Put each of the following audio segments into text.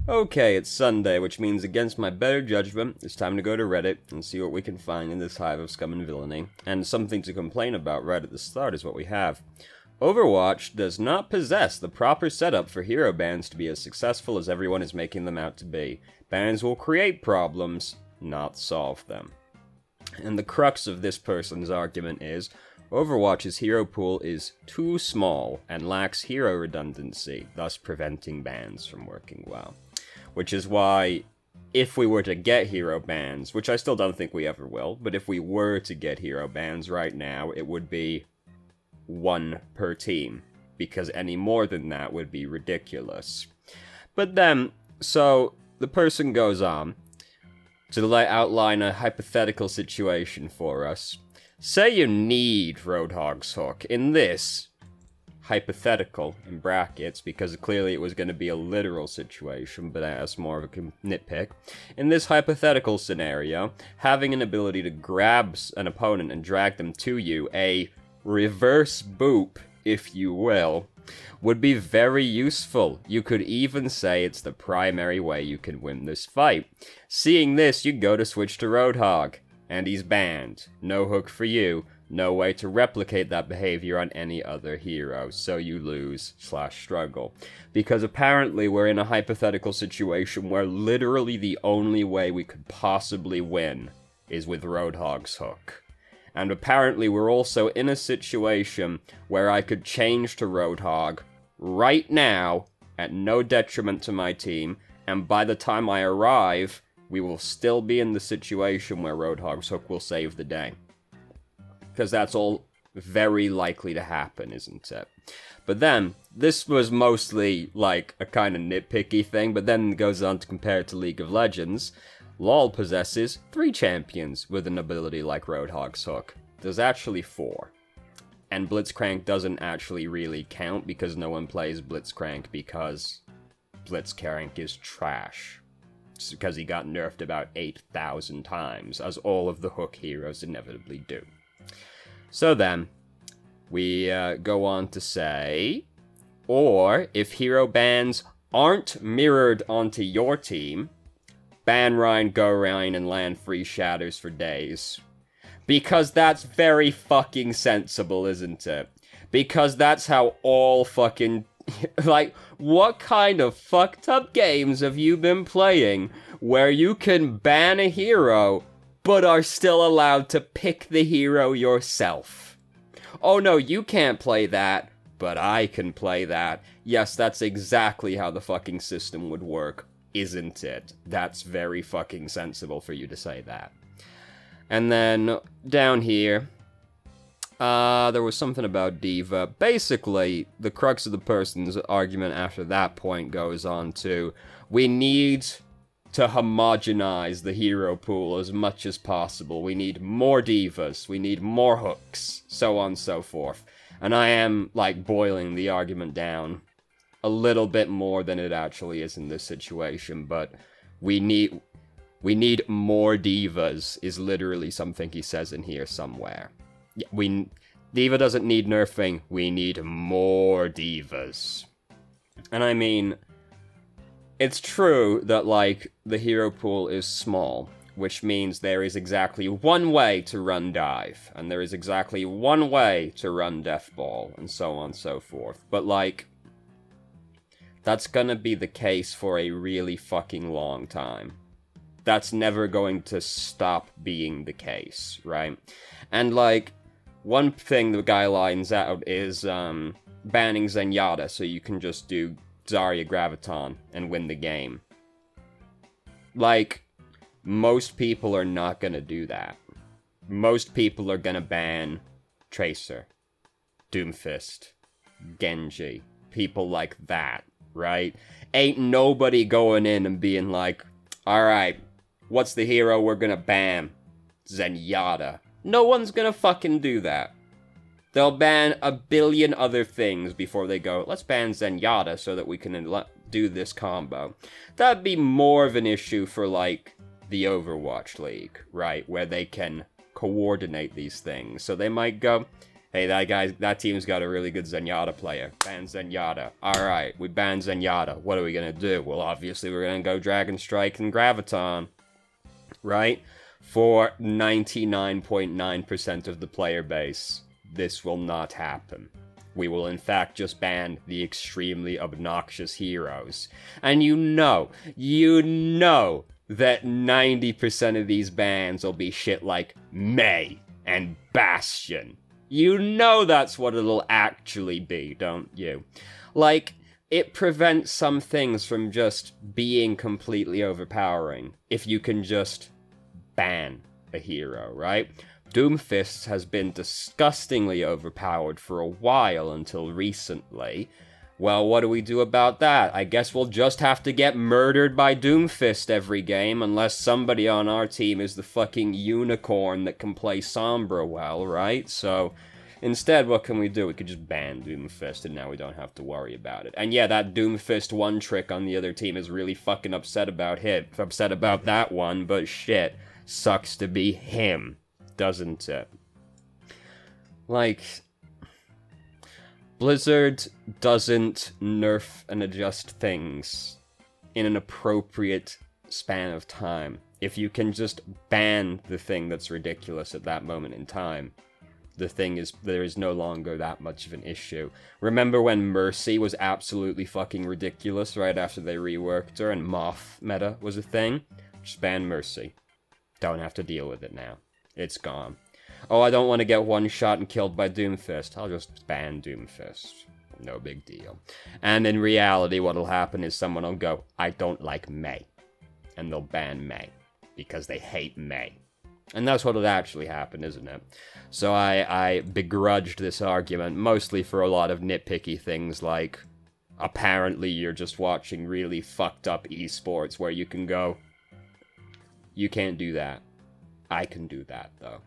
Okay, it's Sunday, which means against my better judgment, it's time to go to Reddit and see what we can find in this hive of scum and villainy. And something to complain about right at the start is what we have. Overwatch does not possess the proper setup for hero bans to be as successful as everyone is making them out to be. Bans will create problems, not solve them. And the crux of this person's argument is, Overwatch's hero pool is too small and lacks hero redundancy, thus preventing bans from working well. Which is why, if we were to get hero bans, which I still don't think we ever will, but if we were to get hero bans right now, it would be 1 per team, because any more than that would be ridiculous. But then, so, the person goes on to outline a hypothetical situation for us. Say you need Roadhog's Hook in this hypothetical, in brackets, because clearly it was going to be a literal situation, but that's more of a nitpick. In this hypothetical scenario, having an ability to grab an opponent and drag them to you, a reverse boop, if you will, would be very useful. You could even say it's the primary way you can win this fight. Seeing this, you go to switch to Roadhog, and he's banned. No hook for you. No way to replicate that behavior on any other hero, so you lose/struggle. Because apparently we're in a hypothetical situation where literally the only way we could possibly win is with Roadhog's Hook. And apparently we're also in a situation where I could change to Roadhog right now at no detriment to my team, and by the time I arrive, we will still be in the situation where Roadhog's Hook will save the day. Because that's all very likely to happen, isn't it? But then, this was mostly, like, a kind of nitpicky thing, but then it goes on to compare it to League of Legends. LoL possesses 3 champions with an ability like Roadhog's Hook. There's actually 4. And Blitzcrank doesn't actually really count because no one plays Blitzcrank because Blitzcrank is trash. It's because he got nerfed about 8,000 times, as all of the Hook heroes inevitably do. So then, we go on to say, or if hero bans aren't mirrored onto your team, ban Ryan, go Ryan, and land free shatters for days. Because that's very fucking sensible, isn't it? Because that's how all fucking... like, what kind of fucked up games have you been playing where you can ban a hero but are still allowed to pick the hero yourself? Oh no, you can't play that, but I can play that. Yes, that's exactly how the fucking system would work, isn't it? That's very fucking sensible for you to say that. And then, down here, there was something about D.Va. Basically, the crux of the person's argument after that point goes on to, we need to homogenize the hero pool as much as possible. We need more D.Vas, we need more hooks, so on and so forth. And I am, like, boiling the argument down a little bit more than it actually is in this situation, but we need more D.Vas is literally something he says in here somewhere. D.Va doesn't need nerfing, we need more D.Vas. And I mean, it's true that, like, the hero pool is small, which means there is exactly one way to run dive, and there is exactly one way to run deathball, and so on and so forth. But, like, that's gonna be the case for a really fucking long time. That's never going to stop being the case, right? And, like, one thing the guy lines out is, banning Zenyatta, so you can just do Zarya Graviton and win the game. Like, most people are not gonna do that. Most people are gonna ban Tracer, Doomfist, Genji, people like that, right? Ain't nobody going in and being like, alright, what's the hero we're gonna ban? Zenyatta. No one's gonna fucking do that. They'll ban a billion other things before they go, let's ban Zenyatta so that we can do this combo. That'd be more of an issue for, like, the Overwatch League, right? Where they can coordinate these things. So they might go, Hey, that team's got a really good Zenyatta player. Ban Zenyatta. Alright, we ban Zenyatta. What are we gonna do? Well, obviously we're gonna go Dragon Strike and Graviton. Right? For 99.9% of the player base, this will not happen. We will in fact just ban the extremely obnoxious heroes. And you know that 90% of these bans will be shit like Mei and Bastion. You know that's what it'll actually be, don't you? Like, it prevents some things from just being completely overpowering if you can just ban a hero, right? Doomfist has been disgustingly overpowered for a while until recently. Well, what do we do about that? I guess we'll just have to get murdered by Doomfist every game, unless somebody on our team is the fucking unicorn that can play Sombra well, right? So, instead, what can we do? We could just ban Doomfist, and now we don't have to worry about it. And yeah, that Doomfist one trick on the other team is really fucking upset about that one, but shit, sucks to be him, doesn't it? Like, Blizzard doesn't nerf and adjust things in an appropriate span of time. If you can just ban the thing that's ridiculous at that moment in time, there is no longer that much of an issue. Remember when Mercy was absolutely fucking ridiculous right after they reworked her and Moth meta was a thing? Just ban Mercy. Don't have to deal with it now. It's gone. Oh, I don't want to get one shot and killed by Doomfist. I'll just ban Doomfist. No big deal. And in reality, what'll happen is someone will go, I don't like Mei. And they'll ban Mei. Because they hate Mei. And that's what'll actually happen, isn't it? So I begrudged this argument, mostly for a lot of nitpicky things like, apparently you're just watching really fucked up esports where you can go, you can't do that. I can do that, though.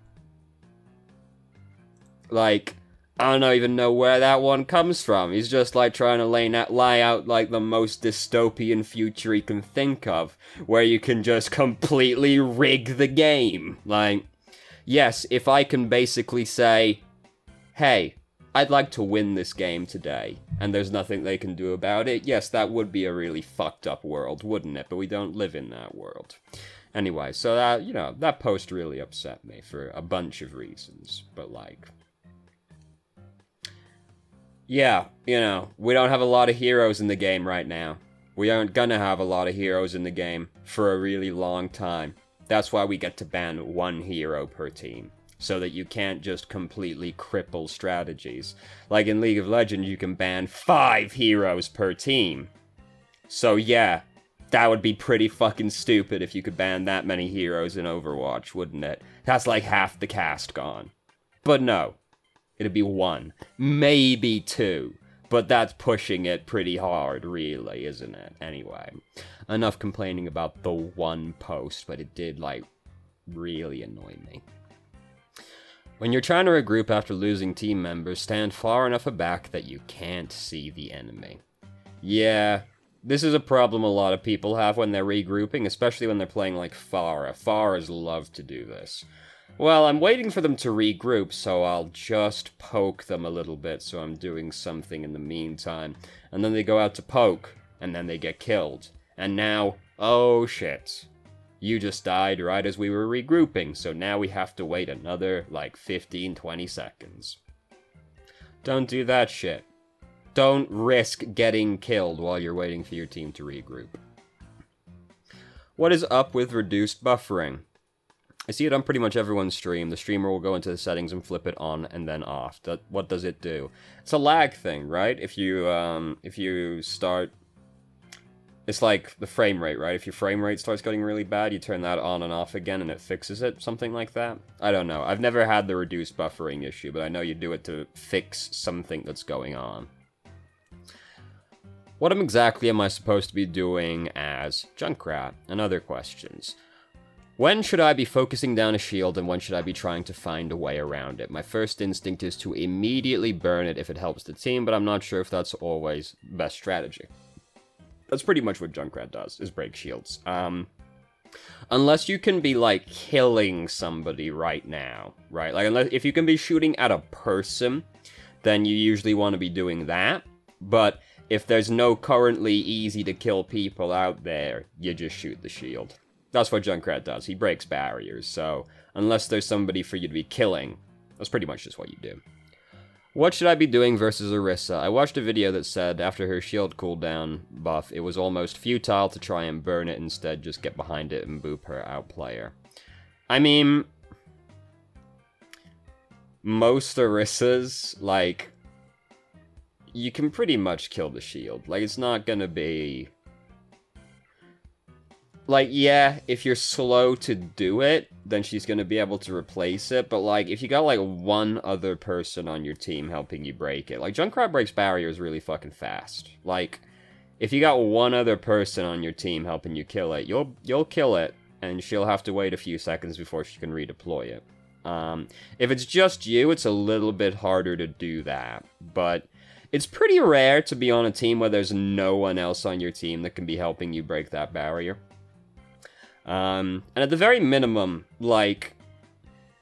Like, I don't even know where that one comes from. He's just, like, trying to lie out, like, the most dystopian future he can think of, where you can just completely rig the game. Like, yes, if I can basically say, hey, I'd like to win this game today, and there's nothing they can do about it, yes, that would be a really fucked up world, wouldn't it? But we don't live in that world. Anyway, so that, you know, that post really upset me for a bunch of reasons, but, like, yeah, you know, we don't have a lot of heroes in the game right now. We aren't gonna have a lot of heroes in the game for a really long time. That's why we get to ban one hero per team, so that you can't just completely cripple strategies. Like in League of Legends, you can ban 5 heroes per team. So yeah, that would be pretty fucking stupid if you could ban that many heroes in Overwatch, wouldn't it? That's like half the cast gone. But no. It'd be 1, maybe 2, but that's pushing it pretty hard, really, isn't it? Anyway, enough complaining about the one post, but it did, like, really annoy me. When you're trying to regroup after losing team members, stand far enough aback that you can't see the enemy. Yeah, this is a problem a lot of people have when they're regrouping, especially when they're playing like Pharah. Pharahs love to do this. Well, I'm waiting for them to regroup, so I'll just poke them a little bit, so I'm doing something in the meantime. And then they go out to poke, and then they get killed. And now, oh shit. You just died right as we were regrouping, so now we have to wait another, like, 15-20 seconds. Don't do that shit. Don't risk getting killed while you're waiting for your team to regroup. What is up with reduced buffering? I see it on pretty much everyone's stream. The streamer will go into the settings and flip it on and then off. What does it do? It's a lag thing, right? If you start... It's like the frame rate, right? If your frame rate starts getting really bad, you turn that on and off again and it fixes it, something like that. I don't know. I've never had the reduced buffering issue, but I know you do it to fix something that's going on. What exactly am I supposed to be doing as Junkrat? And other questions. When should I be focusing down a shield, and when should I be trying to find a way around it? My first instinct is to immediately burn it if it helps the team, but I'm not sure if that's always the best strategy. That's pretty much what Junkrat does, is break shields. Unless you can be, like, killing somebody right now, right? Like, if you can be shooting at a person, then you usually want to be doing that. But if there's no currently easy-to-kill people out there, you just shoot the shield. That's what Junkrat does. He breaks barriers, so unless there's somebody for you to be killing, that's pretty much just what you do. What should I be doing versus Orisa? I watched a video that said after her shield cooldown buff, it was almost futile to try and burn it, instead just get behind it and boop her, outplay her. I mean, most Orisas, like, you can pretty much kill the shield. Like, it's not gonna be... Like, yeah, if you're slow to do it, then she's gonna be able to replace it, but, like, if you got, like, one other person on your team helping you break it, like, Junkrat breaks barriers really fucking fast. Like, if you got one other person on your team helping you kill it, you'll kill it, and she'll have to wait a few seconds before she can redeploy it. If it's just you, it's a little bit harder to do that, but it's pretty rare to be on a team where there's no one else on your team that can be helping you break that barrier. And at the very minimum, like,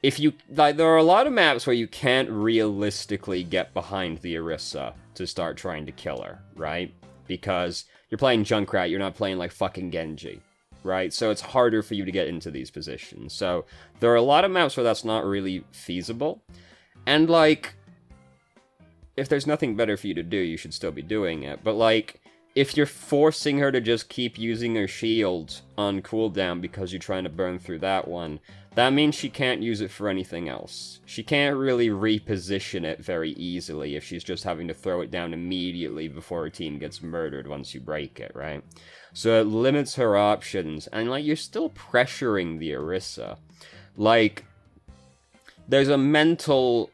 if you, like, there are a lot of maps where you can't realistically get behind the Orisa to start trying to kill her, right? Because you're playing Junkrat, you're not playing, like, fucking Genji, right? So it's harder for you to get into these positions. So there are a lot of maps where that's not really feasible. And, like, if there's nothing better for you to do, you should still be doing it. But, like, if you're forcing her to just keep using her shield on cooldown because you're trying to burn through that one, that means she can't use it for anything else. She can't really reposition it very easily if she's just having to throw it down immediately before her team gets murdered once you break it, right? So it limits her options, and, like, you're still pressuring the Orisa. Like, there's a mental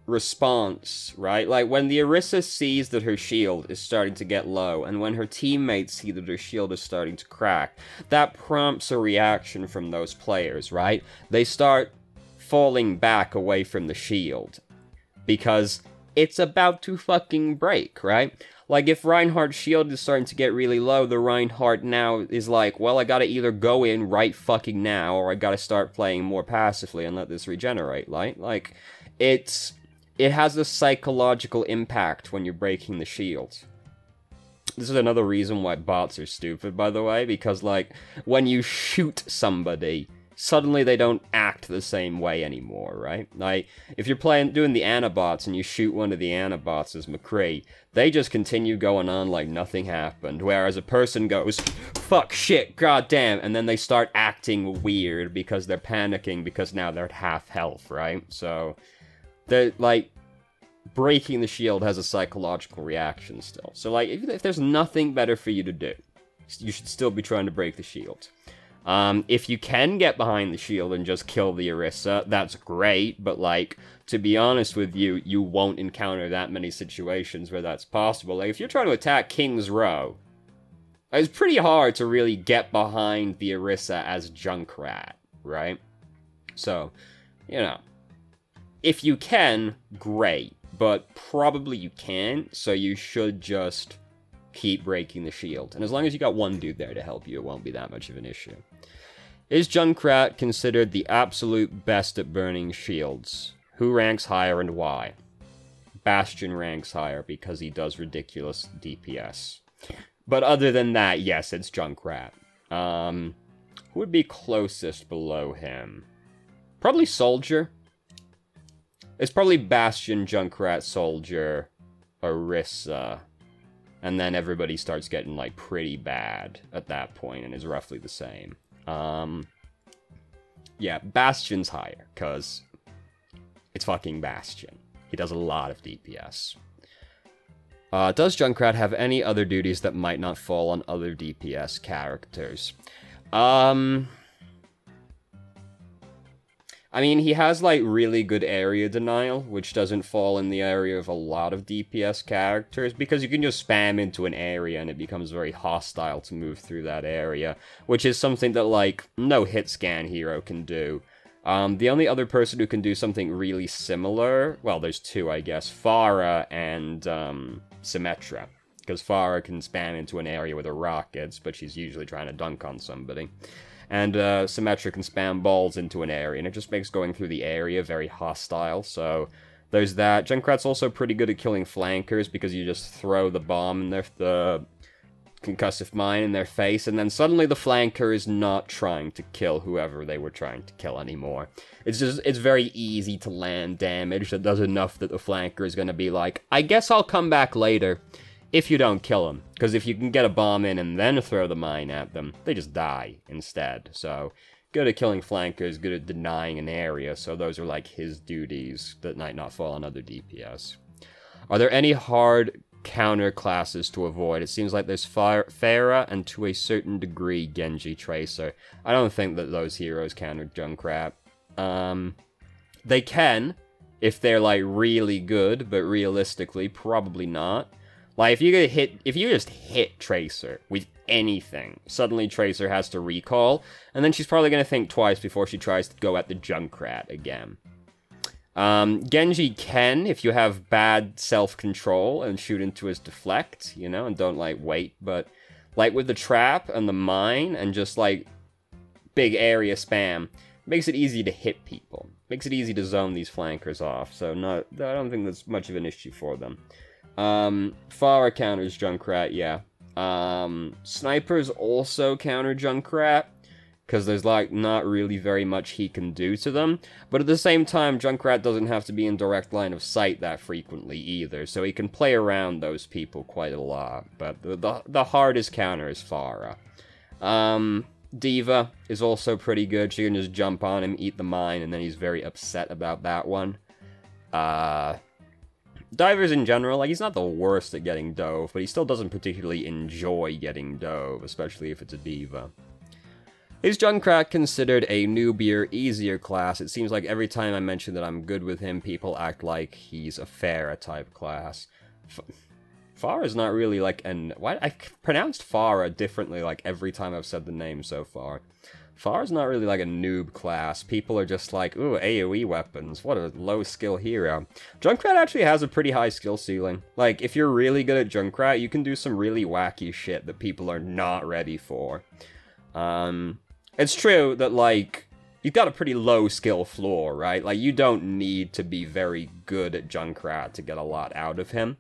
response, right? Like, when the Orisa sees that her shield is starting to get low, and when her teammates see that her shield is starting to crack, that prompts a reaction from those players, right? They start falling back away from the shield, because it's about to fucking break, right? Like, if Reinhardt's shield is starting to get really low, the Reinhardt now is like, well, I gotta either go in right fucking now, or I gotta start playing more passively and let this regenerate, right? Like, it has a psychological impact when you're breaking the shield. This is another reason why bots are stupid, by the way, because, like, when you shoot somebody, suddenly they don't act the same way anymore, right? Like, if you're doing the Anabots and you shoot one of the Anabots as McCree, they just continue going on like nothing happened, whereas a person goes, fuck, shit, goddamn, and then they start acting weird because they're panicking because now they're at half health, right? So like, breaking the shield has a psychological reaction still. So, like, if there's nothing better for you to do, you should still be trying to break the shield. If you can get behind the shield and just kill the Orisa, that's great, but, like, to be honest with you, you won't encounter that many situations where that's possible. Like, if you're trying to attack King's Row, it's pretty hard to really get behind the Orisa as Junkrat, right? So, you know, if you can, great, but probably you can't, so you should just keep breaking the shield. And as long as you got one dude there to help you, it won't be that much of an issue. Is Junkrat considered the absolute best at burning shields? Who ranks higher and why? Bastion ranks higher because he does ridiculous DPS. But other than that, yes, it's Junkrat. Who would be closest below him? Probably Soldier. It's probably Bastion, Junkrat, Soldier, Orisa, and then everybody starts getting, like, pretty bad at that point and is roughly the same. Yeah, Bastion's higher, because it's fucking Bastion. He does a lot of DPS. Does Junkrat have any other duties that might not fall on other DPS characters? I mean, he has, like, really good area denial, which doesn't fall in the area of a lot of DPS characters, because you can just spam into an area and it becomes very hostile to move through that area, which is something that, like, no hit scan hero can do. The only other person who can do something really similar, well, there's two, I guess, Pharah and Symmetra, because Pharah can spam into an area with her rockets, but she's usually trying to dunk on somebody. and Symmetric can spam balls into an area, and it just makes going through the area very hostile, so there's that. Junkrat's also pretty good at killing flankers, because you just throw the bomb in the concussive mine in their face, and then suddenly the flanker is not trying to kill whoever they were trying to kill anymore. It's very easy to land damage that does enough that the flanker is going to be like, I guess I'll come back later, if you don't kill him. Because if you can get a bomb in and then throw the mine at them, they just die instead. So, good at killing flankers, good at denying an area, so those are like his duties that might not fall on other DPS. Are there any hard counter classes to avoid? It seems like there's Pharah and to a certain degree Genji Tracer. I don't think that those heroes counter Junkrat. They can, if they're like really good, but realistically, probably not. Like if you just hit Tracer with anything, suddenly Tracer has to recall, and then she's probably gonna think twice before she tries to go at the Junkrat again. Genji can, if you have bad self-control and shoot into his deflect, you know, and don't, like, wait, but, like, with the trap and the mine and just, like, big area spam, makes it easy to hit people. Makes it easy to zone these flankers off, so I don't think that's much of an issue for them. Pharah counters Junkrat, yeah. Snipers also counter Junkrat, because there's, like, not really very much he can do to them. But at the same time, Junkrat doesn't have to be in direct line of sight that frequently either, so he can play around those people quite a lot. But the hardest counter is Pharah. D.Va is also pretty good. She can just jump on him, eat the mine, and then he's very upset about that one. Divers in general, like, he's not the worst at getting dove, but he still doesn't particularly enjoy getting dove, especially if it's a D.Va. Is Junkrat considered a newbier, easier class? It seems like every time I mention that I'm good with him, people act like he's a Pharah-type class. Pharah's not really like an... Why? I pronounced Pharah differently like every time I've said the name so far. Pharah's not really like a noob class. People are just like, ooh, AoE weapons, what a low-skill hero. Junkrat actually has a pretty high skill ceiling. Like, if you're really good at Junkrat, you can do some really wacky shit that people are not ready for. It's true that, like, you've got a pretty low skill floor, right? Like, you don't need to be very good at Junkrat to get a lot out of him.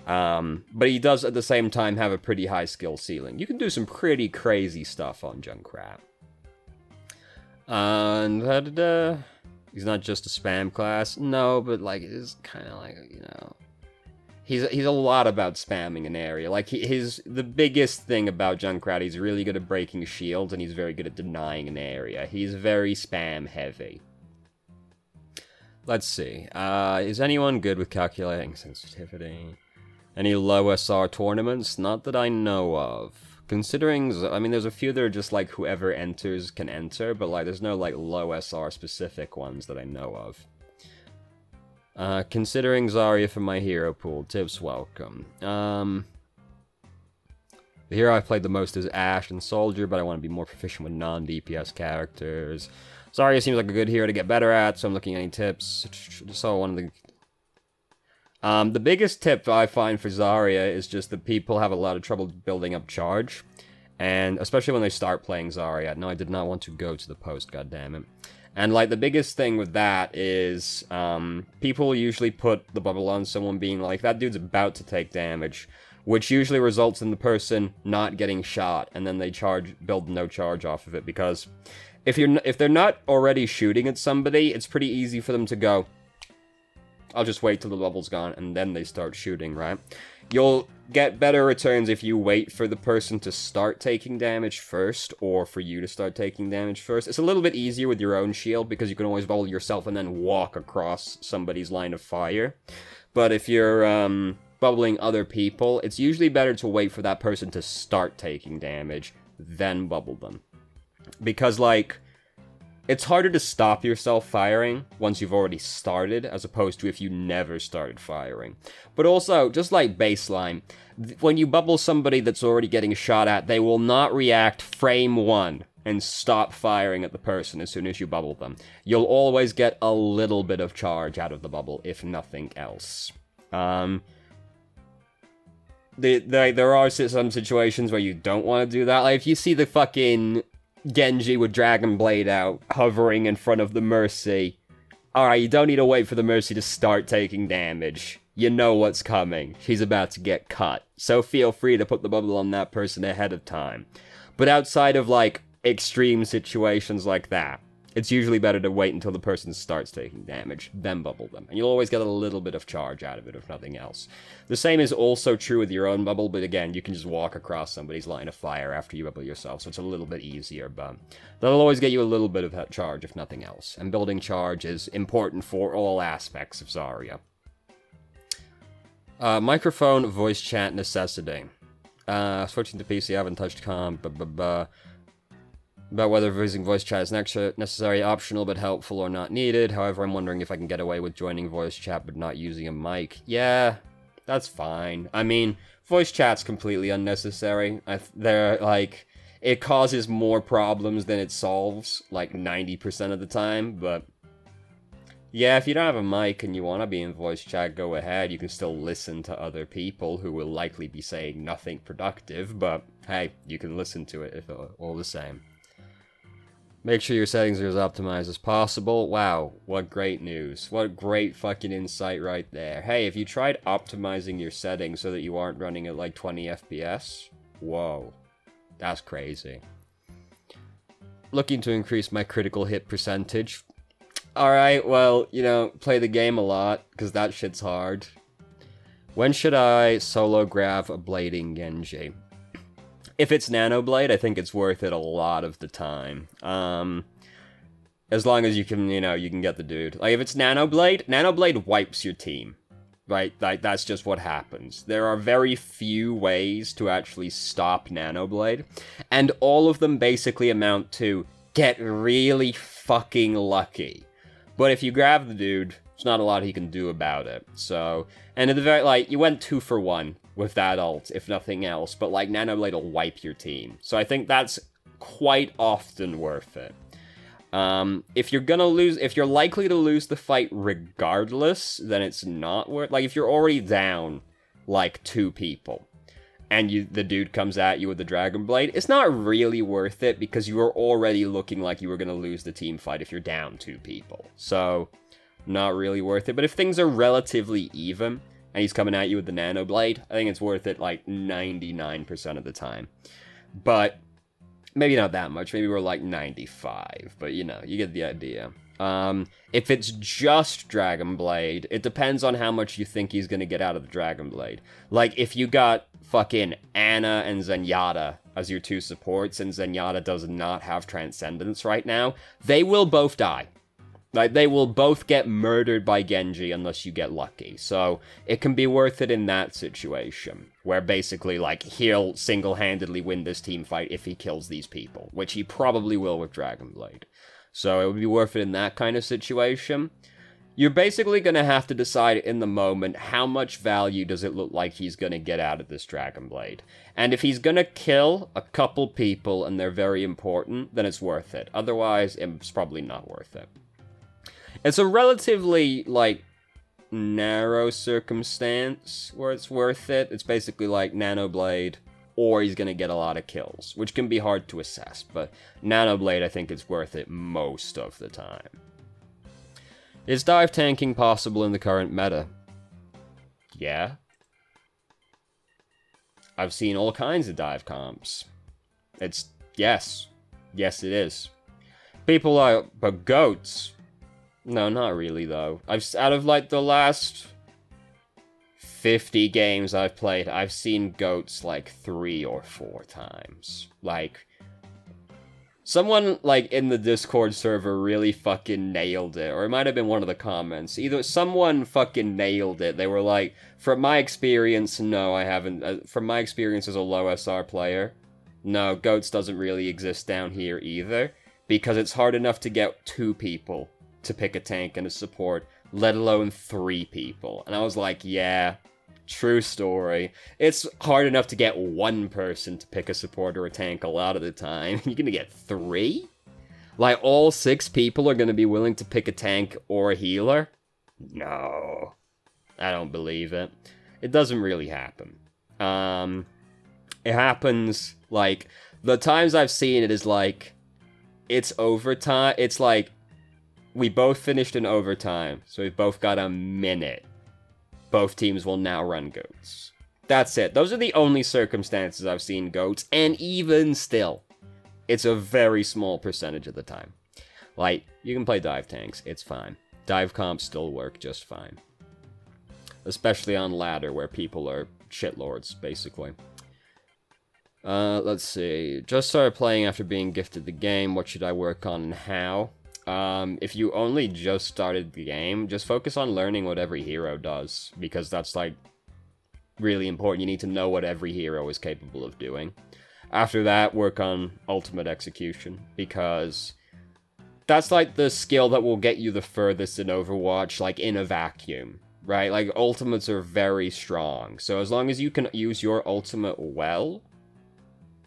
But he does, at the same time, have a pretty high skill ceiling. You can do some pretty crazy stuff on Junkrat. He's not just a spam class. No, but, like, it's kind of like, you know... He's a lot about spamming an area. Like, the biggest thing about Junkrat, he's really good at breaking shields, and he's very good at denying an area. He's very spam-heavy. Let's see. Is anyone good with calculating sensitivity? Any low SR tournaments? Not that I know of. Considering, I mean, there's a few that are just, like, whoever enters can enter, but, like, there's no, like, low SR specific ones that I know of. Considering Zarya for my hero pool, tips welcome. The hero I've played the most is Ashe and Soldier, but I want to be more proficient with non-DPS characters. Zarya seems like a good hero to get better at, so I'm looking at any tips. So one of the biggest tip I find for Zarya is just that people have a lot of trouble building up charge, and especially when they start playing Zarya. No, I did not want to go to the post, goddammit. And, like, the biggest thing with that is, people usually put the bubble on someone being like, that dude's about to take damage, which usually results in the person not getting shot, and then they build no charge off of it, because if they're not already shooting at somebody, it's pretty easy for them to go, I'll just wait till the bubble's gone, and then they start shooting, right? You'll get better returns if you wait for the person to start taking damage first, or for you to start taking damage first. It's a little bit easier with your own shield, because you can always bubble yourself and then walk across somebody's line of fire. But if you're bubbling other people, it's usually better to wait for that person to start taking damage, then bubble them. Because, like, it's harder to stop yourself firing once you've already started, as opposed to if you never started firing. But also, just like baseline, when you bubble somebody that's already getting shot at, they will not react frame one and stop firing at the person as soon as you bubble them. You'll always get a little bit of charge out of the bubble, if nothing else. There are some situations where you don't want to do that. Like, if you see the fucking Genji with Dragon Blade out, hovering in front of the Mercy. Alright, you don't need to wait for the Mercy to start taking damage. You know what's coming. She's about to get cut. So feel free to put the bubble on that person ahead of time. But outside of, like, extreme situations like that, it's usually better to wait until the person starts taking damage, then bubble them. And you'll always get a little bit of charge out of it, if nothing else. The same is also true with your own bubble, but again, you can just walk across somebody's line of fire after you bubble yourself, so it's a little bit easier, but that'll always get you a little bit of that charge, if nothing else. And building charge is important for all aspects of Zarya. Microphone, voice chat, necessity. Switching to PC, I haven't touched comp, about whether using voice chat is necessary, optional, but helpful or not needed. However, I'm wondering if I can get away with joining voice chat but not using a mic. Yeah, that's fine. I mean, voice chat's completely unnecessary. It causes more problems than it solves, like 90% of the time, but yeah, if you don't have a mic and you want to be in voice chat, go ahead. You can still listen to other people who will likely be saying nothing productive, but hey, you can listen to it if all the same. Make sure your settings are as optimized as possible. Wow, what great news. What great fucking insight right there. Hey, if you tried optimizing your settings so that you aren't running at like 20 FPS, whoa, that's crazy. Looking to increase my critical hit percentage. Alright, well, you know, play the game a lot, because that shit's hard. When should I solo grab a blading Genji? If it's Nano Blade, I think it's worth it a lot of the time. As long as you can, you know, you can get the dude. Like, if it's Nano Blade wipes your team. Right? Like, that's just what happens. There are very few ways to actually stop Nano Blade, and all of them basically amount to get really fucking lucky. But if you grab the dude, there's not a lot he can do about it. So, and at the very, like, you went 2 for 1 with that ult, if nothing else, but like Nano Blade will wipe your team. So I think that's quite often worth it. If you're likely to lose the fight regardless, then it's not worth, like if you're already down like 2 people and the dude comes at you with the Dragon Blade, it's not really worth it because you are already looking like you were going to lose the team fight if you're down 2 people. So not really worth it. But if things are relatively even and he's coming at you with the Nano Blade, I think it's worth it like 99% of the time. But maybe not that much. Maybe we're like 95. But, you know, you get the idea. If it's just Dragon Blade, it depends on how much you think he's going to get out of the Dragon Blade. Like, if you got fucking Ana and Zenyatta as your 2 supports, and Zenyatta does not have Transcendence right now, they will both die. Like, they will both get murdered by Genji unless you get lucky. So, it can be worth it in that situation. Where basically, like, he'll single-handedly win this team fight if he kills these people. Which he probably will with Dragon Blade. So, it would be worth it in that kind of situation. You're basically going to have to decide in the moment how much value does it look like he's going to get out of this Dragon Blade. And if he's going to kill a couple people and they're very important, then it's worth it. Otherwise, it's probably not worth it. It's a relatively, like, narrow circumstance where it's worth it. It's basically like Nano Blade, or he's going to get a lot of kills, which can be hard to assess. But Nano Blade, I think it's worth it most of the time. Is dive tanking possible in the current meta? Yeah. I've seen all kinds of dive comps. Yes. Yes, it is. People are, but goats... No, not really, though. Out of, like, the last 50 games I've played, I've seen goats, like, 3 or 4 times. Like, someone, like, in the Discord server really fucking nailed it, or it might have been one of the comments. Either someone fucking nailed it. They were like, from my experience, no, I haven't. From my experience as a low SR player, no, goats doesn't really exist down here either, because it's hard enough to get 2 people to pick a tank and a support, let alone 3 people. And I was like, yeah, true story. It's hard enough to get 1 person to pick a support or a tank a lot of the time. You're gonna get 3? Like, all 6 people are gonna be willing to pick a tank or a healer? No. I don't believe it. It doesn't really happen. It happens, like, the times I've seen it is like, it's overtime. It's like, we both finished in overtime, so we've both got a minute. Both teams will now run goats. That's it. Those are the only circumstances I've seen goats, and even still, it's a very small percentage of the time. Like, you can play dive tanks, it's fine. Dive comps still work just fine. Especially on ladder, where people are shitlords, basically. Let's see. Just started playing after being gifted the game. What should I work on and how? If you only just started the game, just focus on learning what every hero does. Because that's, like, really important. You need to know what every hero is capable of doing. After that, work on ultimate execution. Because that's, like, the skill that will get you the furthest in Overwatch, like, in a vacuum. Right? Like, ultimates are very strong. So as long as you can use your ultimate well,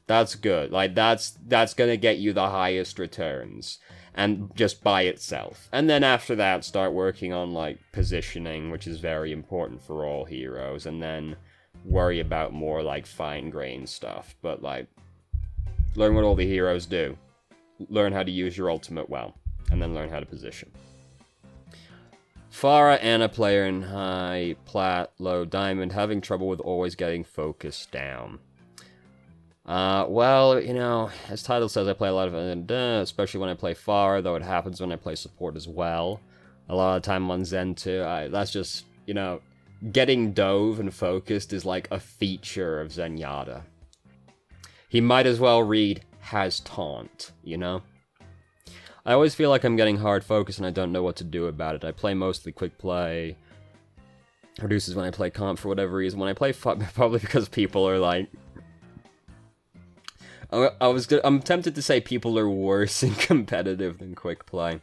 that's good. Like, that's gonna get you the highest returns. And just by itself. And then after that, start working on, like, positioning, which is very important for all heroes. And then worry about more, like, fine-grained stuff. But, like, learn what all the heroes do. Learn how to use your ultimate well. And then learn how to position. Pharah, Ana player in high plat, low diamond, having trouble with always getting focused down. Well, you know, as title says, I play a lot of it, especially when I play Pharah, though it happens when I play support as well. A lot of the time on Zen too. That's just, you know, getting dove and focused is like a feature of Zenyatta. He might as well read has taunt, you know? I always feel like I'm getting hard focused and I don't know what to do about it. I play mostly quick play. Reduces when I play comp for whatever reason. When I play probably because people are like... I'm tempted to say people are worse in competitive than quick play.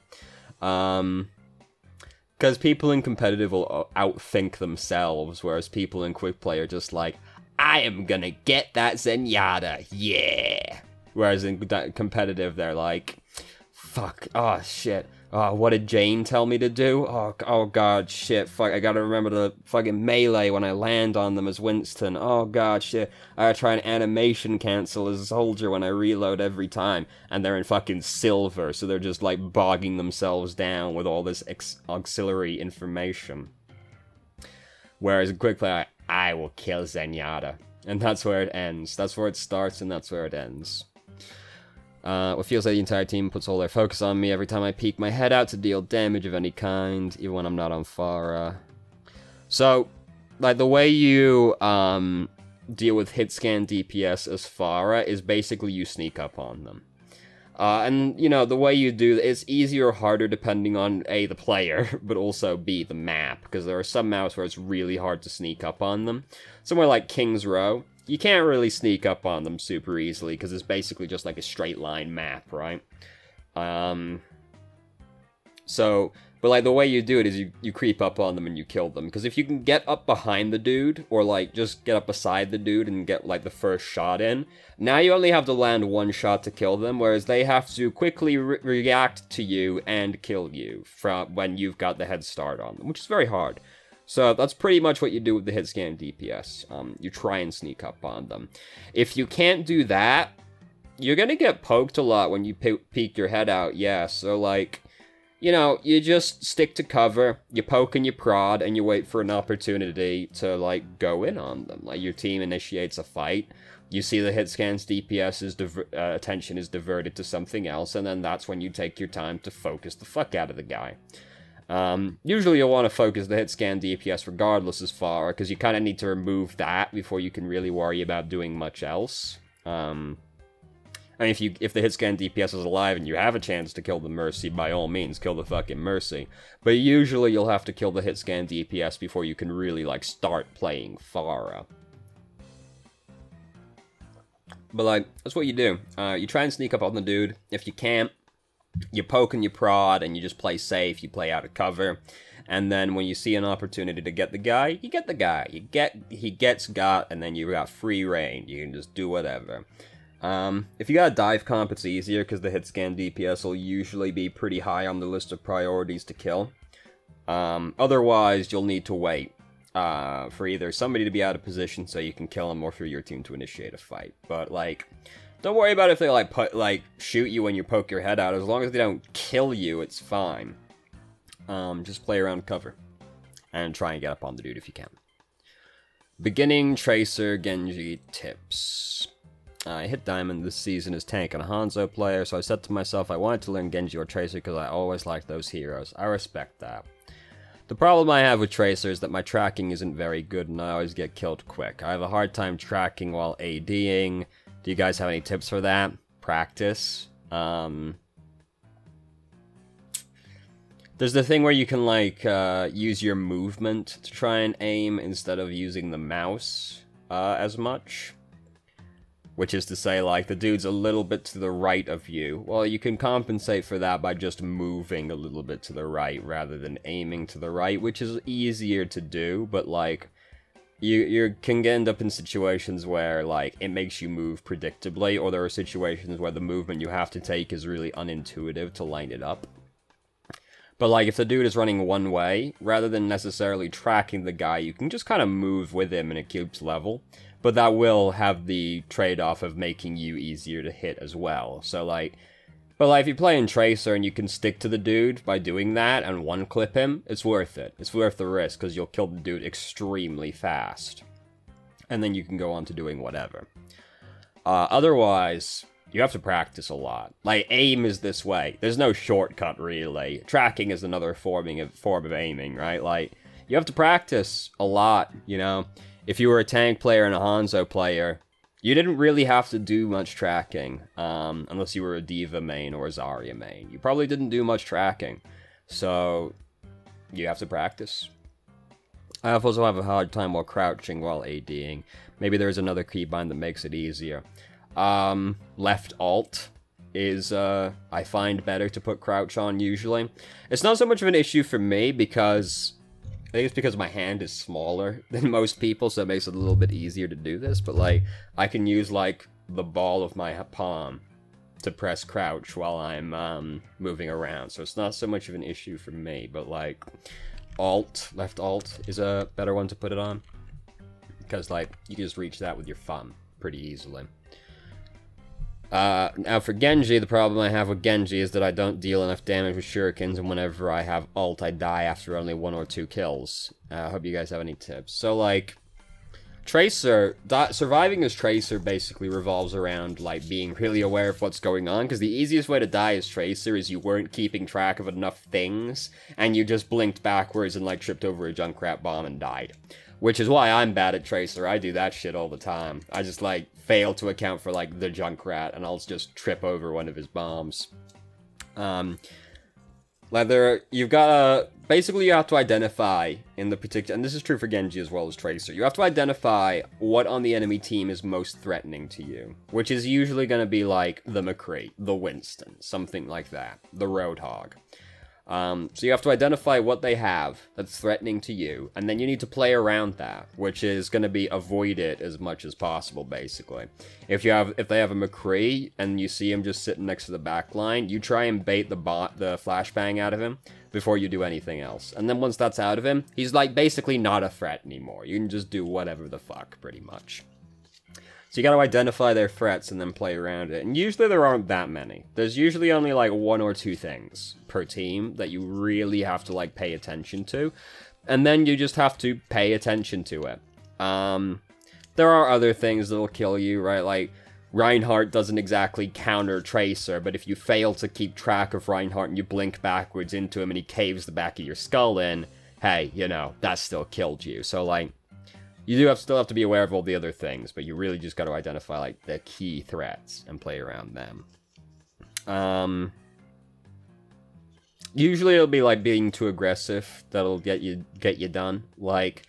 Because people in competitive will outthink themselves, whereas people in quick play are just like, I am gonna get that Zenyatta, yeah! Whereas in competitive, they're like, fuck, oh shit, oh, what did Jane tell me to do? Oh god, shit, fuck, I gotta remember to fucking melee when I land on them as Winston. Oh god, shit, I gotta try an animation cancel as a soldier when I reload every time. And they're in fucking silver, so they're just like bogging themselves down with all this auxiliary information. Whereas in quick play, I will kill Zenyatta. And that's where it ends. That's where it starts and that's where it ends. What feels like the entire team puts all their focus on me every time I peek my head out to deal damage of any kind, even when I'm not on Pharah. So, like, the way you deal with hit scan DPS as Pharah is basically you sneak up on them. And, you know, the way you do it's easier or harder depending on, A, the player, but also, B, the map, because there are some maps where it's really hard to sneak up on them. Somewhere like King's Row, you can't really sneak up on them super easily, because it's basically just like a straight line map, right? But like the way you do it is you creep up on them and you kill them. Because if you can get up behind the dude, or like just get up beside the dude and get like the first shot in, now you only have to land one shot to kill them, whereas they have to quickly react to you and kill you from when you've got the head start on them, which is very hard. So that's pretty much what you do with the hit scan DPS. You try and sneak up on them. If you can't do that, you're gonna get poked a lot when you peek your head out, yeah, so like... You know, you just stick to cover, you poke and you prod, and you wait for an opportunity to, like, go in on them. Like, your team initiates a fight, you see the hit scan's DPS's attention is diverted to something else, and then that's when you take your time to focus the fuck out of the guy. Usually you'll want to focus the hit scan DPS regardless as far, because you kind of need to remove that before you can really worry about doing much else. I mean, if the hit scan DPS is alive and you have a chance to kill the Mercy, by all means, kill the fucking Mercy. But usually you'll have to kill the hit scan DPS before you can really, like, start playing Pharah. But, like, that's what you do. You try and sneak up on the dude. If you can't, you poke and you prod, and you just play safe, you play out of cover. And then when you see an opportunity to get the guy, you get the guy. He gets got, and then you got free reign. You can just do whatever. If you got a dive comp, it's easier, because the hit scan DPS will usually be pretty high on the list of priorities to kill. Otherwise, you'll need to wait for either somebody to be out of position so you can kill him, or for your team to initiate a fight. But, like, Don't worry about if they, like, shoot you when you poke your head out. As long as they don't kill you, it's fine. Just play around cover. And try and get up on the dude if you can. Beginning Tracer Genji tips. I hit Diamond this season as tank and a Hanzo player, so I said to myself I wanted to learn Genji or Tracer because I always liked those heroes. I respect that. The problem I have with Tracer is that my tracking isn't very good and I always get killed quick. I have a hard time tracking while ADing. Do you guys have any tips for that? Practice. There's the thing where you can, like, use your movement to try and aim instead of using the mouse as much. Which is to say, like, the dude's a little bit to the right of you. Well, you can compensate for that by just moving a little bit to the right rather than aiming to the right, which is easier to do, but, like, you can end up in situations where, like, it makes you move predictably, or there are situations where the movement you have to take is really unintuitive to line it up. But, like, if the dude is running one way, rather than necessarily tracking the guy, you can just kind of move with him and it keeps level. But that will have the trade-off of making you easier to hit as well. So, like... But, like, if you play in Tracer and you can stick to the dude by doing that and one-clip him, it's worth it. It's worth the risk, because you'll kill the dude extremely fast. And then you can go on to doing whatever. Otherwise... You have to practice a lot. Like, aim is this way. There's no shortcut, really. Tracking is another form of aiming, right? Like, you have to practice a lot, you know? If you were a tank player and a Hanzo player, you didn't really have to do much tracking, unless you were a D.Va main or a Zarya main. You probably didn't do much tracking, so you have to practice. I also have a hard time while crouching while ADing. Maybe there's another keybind that makes it easier. Left alt is, I find better to put crouch on usually. It's not so much of an issue for me because, I think it's because my hand is smaller than most people, so it makes it a little bit easier to do this, but, like, I can use, like, the ball of my palm to press crouch while I'm, moving around, so it's not so much of an issue for me, but, like, left alt is a better one to put it on, because, like, you can just reach that with your thumb pretty easily. Now for Genji, the problem I have with Genji is that I don't deal enough damage with shurikens, and whenever I have ult, I die after only 1 or 2 kills. I hope you guys have any tips. So, like, Tracer, surviving as Tracer basically revolves around, like, being really aware of what's going on, because the easiest way to die as Tracer is you weren't keeping track of enough things, and you just blinked backwards and, like, tripped over a Junkrat bomb and died. Which is why I'm bad at Tracer. I do that shit all the time. I just, like, fail to account for, like, the Junkrat, and I'll just trip over one of his bombs. You've gotta... Basically, you have to identify in the particular... And this is true for Genji as well as Tracer. You have to identify what on the enemy team is most threatening to you. Which is usually gonna be, like, the McCree, the Winston, something like that. The Roadhog. So you have to identify what they have that's threatening to you, and then you need to play around that, which is going to be avoid it as much as possible, basically. If they have a McCree, and you see him just sitting next to the back line, you try and bait the flashbang out of him before you do anything else. And then once that's out of him, he's, like, basically not a threat anymore. You can just do whatever the fuck, pretty much. So you gotta identify their threats and then play around it. And usually there aren't that many. There's usually only, like, 1 or 2 things per team that you really have to, like, pay attention to. And then you just have to pay attention to it. There are other things that'll kill you, right? Like, Reinhardt doesn't exactly counter Tracer, but if you fail to keep track of Reinhardt and you blink backwards into him and he caves the back of your skull in, hey, you know, that still killed you. So, like, you do still have to be aware of all the other things, but you really just got to identify, like, the key threats and play around them. Usually it'll be, like, being too aggressive that'll get you done. Like,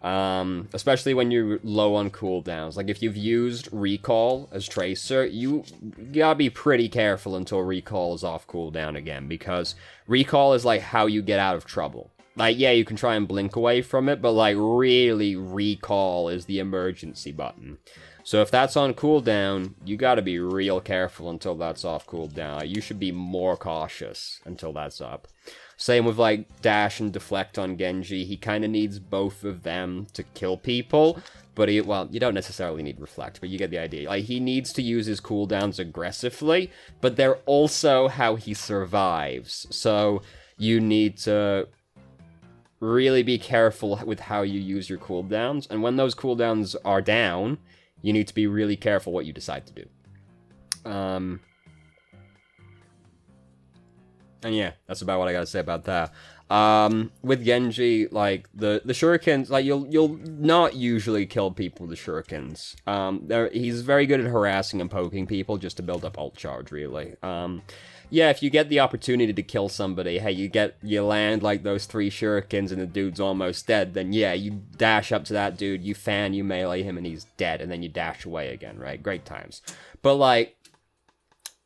especially when you're low on cooldowns. Like, if you've used Recall as Tracer, you gotta be pretty careful until Recall is off cooldown again, because Recall is, like, how you get out of trouble. Like, yeah, you can try and blink away from it, but, like, really, Recall is the emergency button. So if that's on cooldown, you gotta be real careful until that's off cooldown. You should be more cautious until that's up. Same with, like, Dash and Deflect on Genji. He kind of needs both of them to kill people, but well, you don't necessarily need reflect, but you get the idea. Like, he needs to use his cooldowns aggressively, but they're also how he survives. So you need to really be careful with how you use your cooldowns, and when those cooldowns are down, you need to be really careful what you decide to do. And yeah, that's about what I gotta say about that. With Genji, like, the shurikens, like, you'll not usually kill people with the shurikens. He's very good at harassing and poking people just to build up ult charge, really. Yeah, if you get the opportunity to kill somebody, hey, you land, like, those 3 shurikens and the dude's almost dead, then yeah, you dash up to that dude, you fan, you melee him, and he's dead, and then you dash away again, right? Great times. But, like,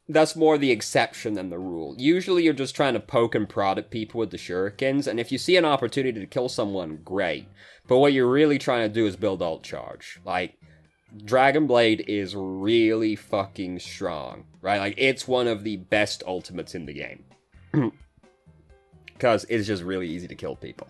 that's more the exception than the rule. Usually you're just trying to poke and prod at people with the shurikens, and if you see an opportunity to kill someone, great. But what you're really trying to do is build ult charge. Like, Dragon Blade is really fucking strong, right? Like, it's one of the best ultimates in the game. Because it's just really easy to kill people.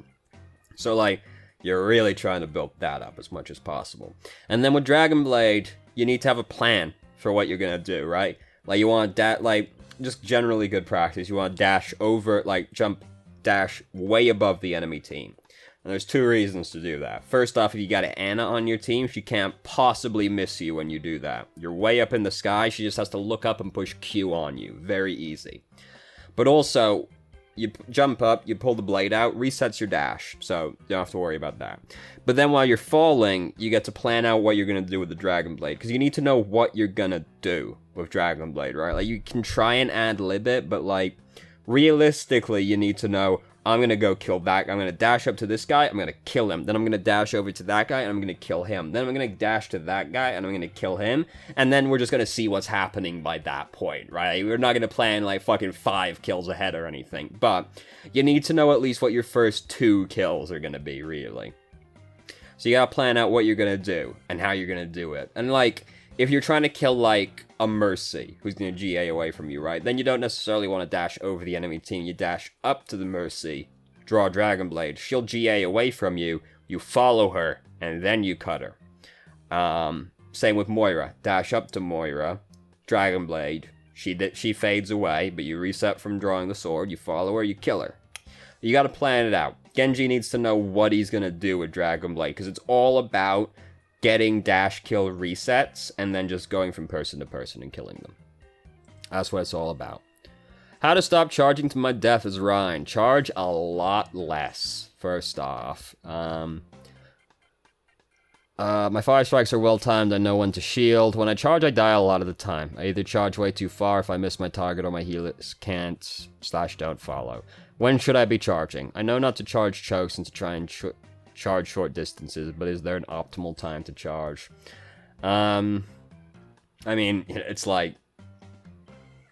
So, like, you're really trying to build that up as much as possible. And then with Dragon Blade, you need to have a plan for what you're gonna do, right? Like, you want to just generally good practice. You want to dash over, like, dash way above the enemy team. And there's 2 reasons to do that. First off, if you got an Ana on your team, she can't possibly miss you when you do that. You're way up in the sky, she just has to look up and push Q on you. Very easy. But also, you jump up, you pull the blade out, resets your dash, so you don't have to worry about that. But then while you're falling, you get to plan out what you're going to do with the Dragon Blade, because you need to know what you're going to do with Dragon Blade, right? Like, you can try and ad-lib it, but, like, realistically, you need to know, I'm going to go kill that, I'm going to dash up to this guy, I'm going to kill him, then I'm going to dash over to that guy, and I'm going to kill him, then I'm going to dash to that guy, and I'm going to kill him, and then we're just going to see what's happening by that point, right? We're not going to plan, like, fucking 5 kills ahead or anything, but you need to know at least what your first 2 kills are going to be, really. So you gotta plan out what you're gonna do, and how you're gonna do it. And, like, if you're trying to kill, like, a Mercy, who's gonna GA away from you, right? Then you don't necessarily want to dash over the enemy team. You dash up to the Mercy, draw Dragon Blade, she'll GA away from you, you follow her, and then you cut her. Same with Moira. Dash up to Moira, Dragon Blade, she fades away, but you reset from drawing the sword, you follow her, you kill her. You gotta plan it out. Genji needs to know what he's gonna do with Dragon Blade, because it's all about getting dash kill resets, and then just going from person to person and killing them. That's what it's all about. How to stop charging to my death is Ryan. Charge a lot less, first off. My fire strikes are well timed, I know when to shield. When I charge, I die a lot of the time. I either charge way too far if I miss my target, or my healers can't / don't follow. When should I be charging? I know not to charge chokes and to try and charge short distances, but is there an optimal time to charge? I mean, it's like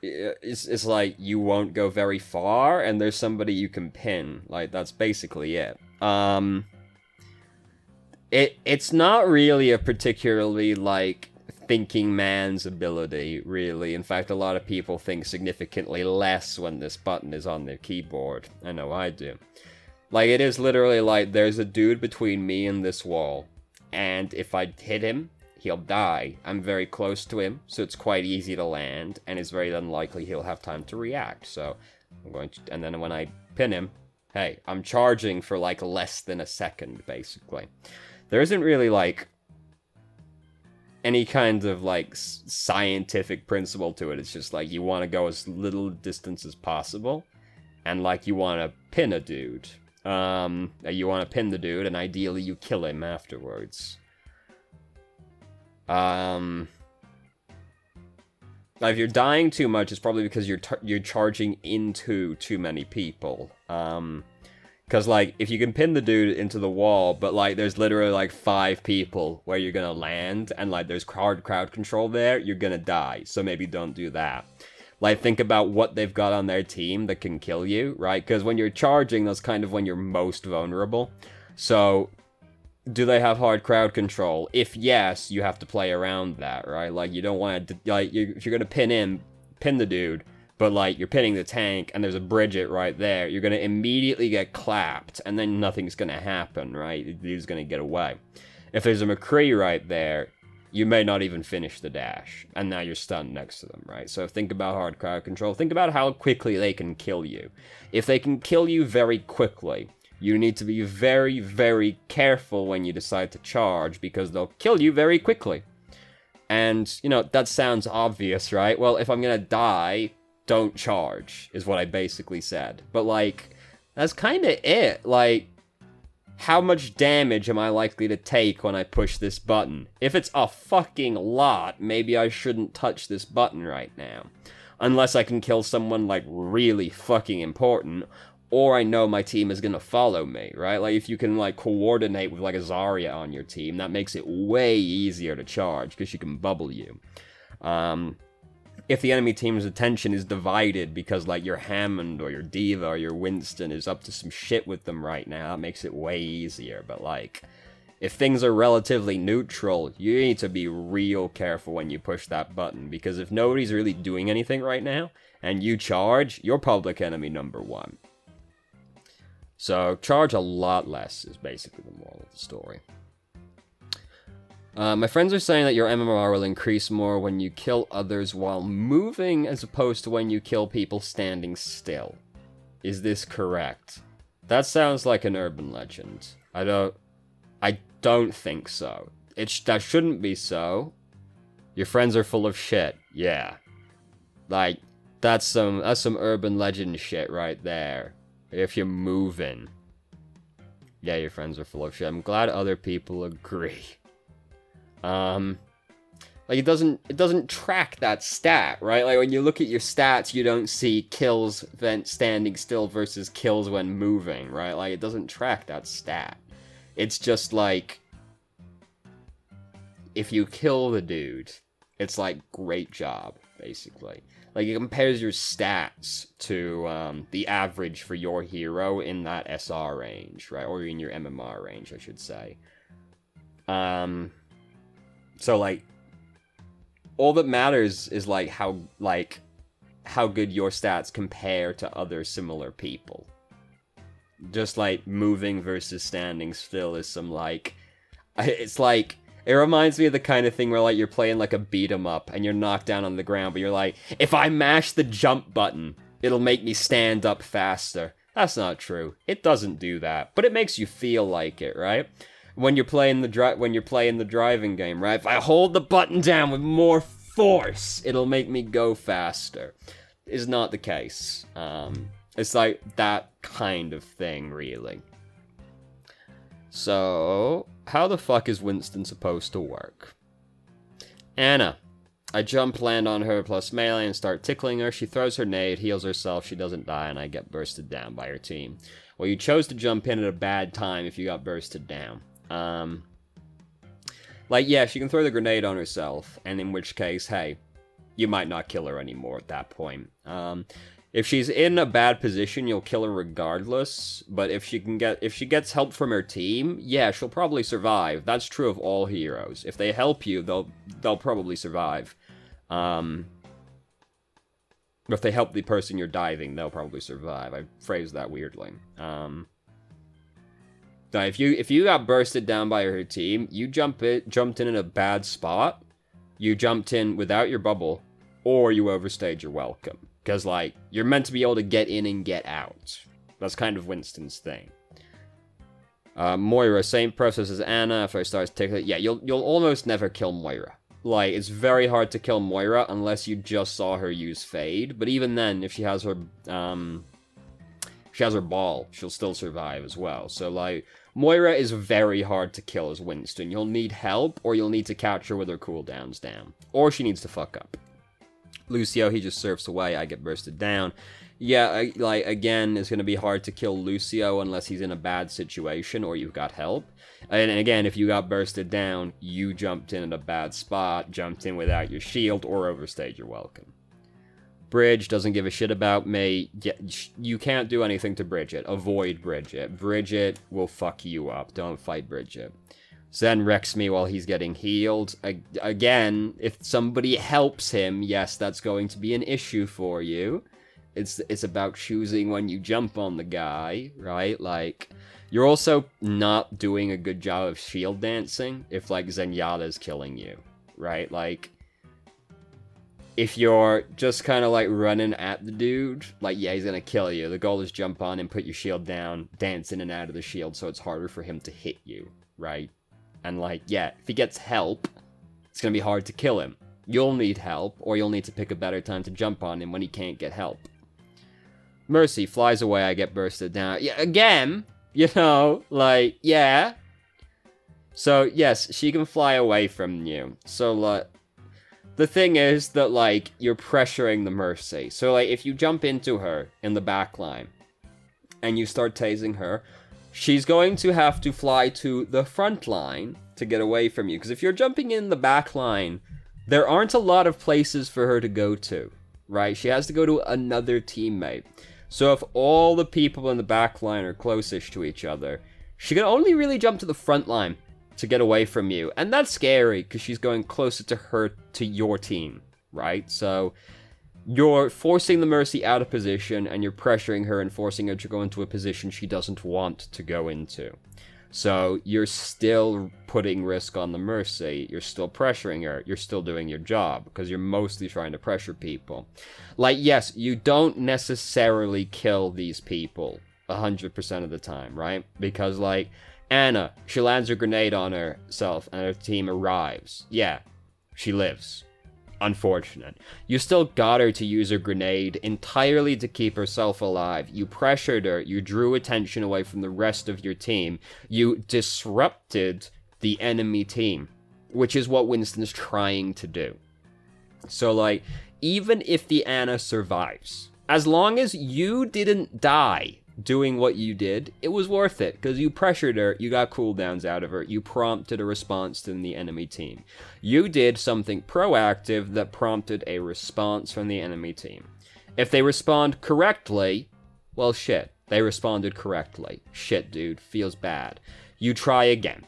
you won't go very far, and there's somebody you can pin. Like, that's basically it. It's not really a particularly, like, thinking man's ability, really. In fact, a lot of people think significantly less when this button is on their keyboard. I know I do. Like, it is literally like, there's a dude between me and this wall, and if I hit him, he'll die. I'm very close to him, so it's quite easy to land, and it's very unlikely he'll have time to react, so I'm going to... And then when I pin him, hey, I'm charging for, like, less than a second, basically. There isn't really, like, any kind of, like, scientific principle to it. It's just, like, you want to go as little distance as possible, and, like, you want to pin a dude. You want to pin the dude, and ideally you kill him afterwards. If you're dying too much, it's probably because you're charging into too many people. Because, like, if you can pin the dude into the wall, but, like, there's literally, like, 5 people where you're gonna land, and, like, there's hard crowd control there, you're gonna die. So maybe don't do that. Like, think about what they've got on their team that can kill you, right? Because when you're charging, that's kind of when you're most vulnerable. So, do they have hard crowd control? If yes, you have to play around that, right? Like, you don't want to, like, if you're gonna pin the dude, but, like, you're pinning the tank, and there's a Bridget right there, you're gonna immediately get clapped, and then nothing's gonna happen, right? The dude's gonna get away. If there's a McCree right there, you may not even finish the dash, and now you're stunned next to them, right? So think about hard crowd control. Think about how quickly they can kill you. If they can kill you very quickly, you need to be very, very careful when you decide to charge, because they'll kill you very quickly. And, you know, that sounds obvious, right? Well, if I'm gonna die, don't charge, is what I basically said. But, like, that's kinda it. Like, how much damage am I likely to take when I push this button? If it's a fucking lot, maybe I shouldn't touch this button right now. Unless I can kill someone, like, really fucking important, or I know my team is gonna follow me, right? Like, if you can, like, coordinate with, like, a Zarya on your team, that makes it way easier to charge, because she can bubble you. If the enemy team's attention is divided because, like, your Hammond or your Diva or your Winston is up to some shit with them right now, that makes it way easier. But, like, if things are relatively neutral, you need to be real careful when you push that button, because if nobody's really doing anything right now, and you charge, you're public enemy number 1. So, charge a lot less is basically the moral of the story. My friends are saying that your MMR will increase more when you kill others while moving, as opposed to when you kill people standing still. Is this correct? That sounds like an urban legend. I don't think so. That shouldn't be so. Your friends are full of shit. Yeah. Like, that's some urban legend shit right there. If you're moving. Yeah, your friends are full of shit. I'm glad other people agree. Like, it doesn't track that stat, right? Like, when you look at your stats, you don't see kills when standing still versus kills when moving, right? Like, it doesn't track that stat. It's just like, if you kill the dude, it's like, great job, basically. Like, it compares your stats to, the average for your hero in that SR range, right? Or in your MMR range, I should say. So, like, all that matters is, like, how good your stats compare to other similar people. Just, like, moving versus standing still is some, like... It's, like... It reminds me of the kind of thing where, like, you're playing, like, a beat-em-up, and you're knocked down on the ground, but you're like, if I mash the jump button, it'll make me stand up faster. That's not true. It doesn't do that, but it makes you feel like it, right? When you're playing the driving game, right? If I hold the button down with more force, it'll make me go faster. Is not the case. It's like that kind of thing, really. So, how the fuck is Winston supposed to work? Anna. I jump, land on her plus melee, and start tickling her. She throws her nade, heals herself, she doesn't die, and I get bursted down by her team. Well, you chose to jump in at a bad time if you got bursted down. Like, yeah, she can throw the grenade on herself, and in which case, hey, you might not kill her anymore at that point. If she's in a bad position, you'll kill her regardless, but if she gets help from her team, yeah, she'll probably survive. That's true of all heroes. If they help you, they'll probably survive. If they help the person you're diving, they'll probably survive. I phrased that weirdly. Now, if you got bursted down by her team, you jumped in a bad spot, you jumped in without your bubble, or you overstayed your welcome. Because, like, you're meant to be able to get in and get out. That's kind of Winston's thing. Moira, same process as Anna. If I start tickling, yeah, you'll almost never kill Moira. Like, it's very hard to kill Moira unless you just saw her use Fade. But even then, if she has her ball, she'll still survive as well. So, like, Moira is very hard to kill as Winston. You'll need help, or you'll need to catch her with her cooldowns down. Or she needs to fuck up. Lucio, he just surfs away, I get bursted down. Yeah, like, again, it's gonna be hard to kill Lucio unless he's in a bad situation or you've got help. And again, if you got bursted down, you jumped in at a bad spot, jumped in without your shield, or overstayed your welcome. Bridge doesn't give a shit about me. You can't do anything to Bridget. Avoid Bridget. Bridget will fuck you up. Don't fight Bridget. Zen wrecks me while he's getting healed. Again, if somebody helps him, yes, that's going to be an issue for you. It's about choosing when you jump on the guy, right? Like, You're also not doing a good job of shield dancing if, like, Zenyatta's killing you, right? Like, if you're just kind of, like, running at the dude, like, yeah, he's gonna kill you. The goal is jump on and put your shield down, dance in and out of the shield so it's harder for him to hit you, right? And, like, yeah, if he gets help, it's gonna be hard to kill him. You'll need help, or you'll need to pick a better time to jump on him when he can't get help. Mercy flies away, I get bursted down. Yeah, again! You know, like, yeah. So, yes, she can fly away from you. So, like, the thing is that, like, you're pressuring the Mercy. So, like, if you jump into her in the back line, and you start tasing her, she's going to have to fly to the front line to get away from you. Because if you're jumping in the back line, there aren't a lot of places for her to go to, right? She has to go to another teammate. So if all the people in the back line are close-ish to each other, she can only really jump to the front line to get away from you. And that's scary, because she's going closer to your team, right? So you're forcing the Mercy out of position, and you're pressuring her and forcing her to go into a position she doesn't want to go into. So you're still putting risk on the Mercy, you're still pressuring her, you're still doing your job, because you're mostly trying to pressure people. Like, yes, you don't necessarily kill these people 100% of the time, right? Because, like, Anna, she lands a grenade on herself, and her team arrives. Yeah, she lives. Unfortunate. You still got her to use her grenade entirely to keep herself alive. You pressured her, you drew attention away from the rest of your team, you disrupted the enemy team, which is what Winston's trying to do. So, like, even if the Anna survives, as long as you didn't die doing what you did, it was worth it, because you pressured her, you got cooldowns out of her, you prompted a response to the enemy team. You did something proactive that prompted a response from the enemy team. If they respond correctly, well, shit, they responded correctly. Shit, dude, feels bad. You try again.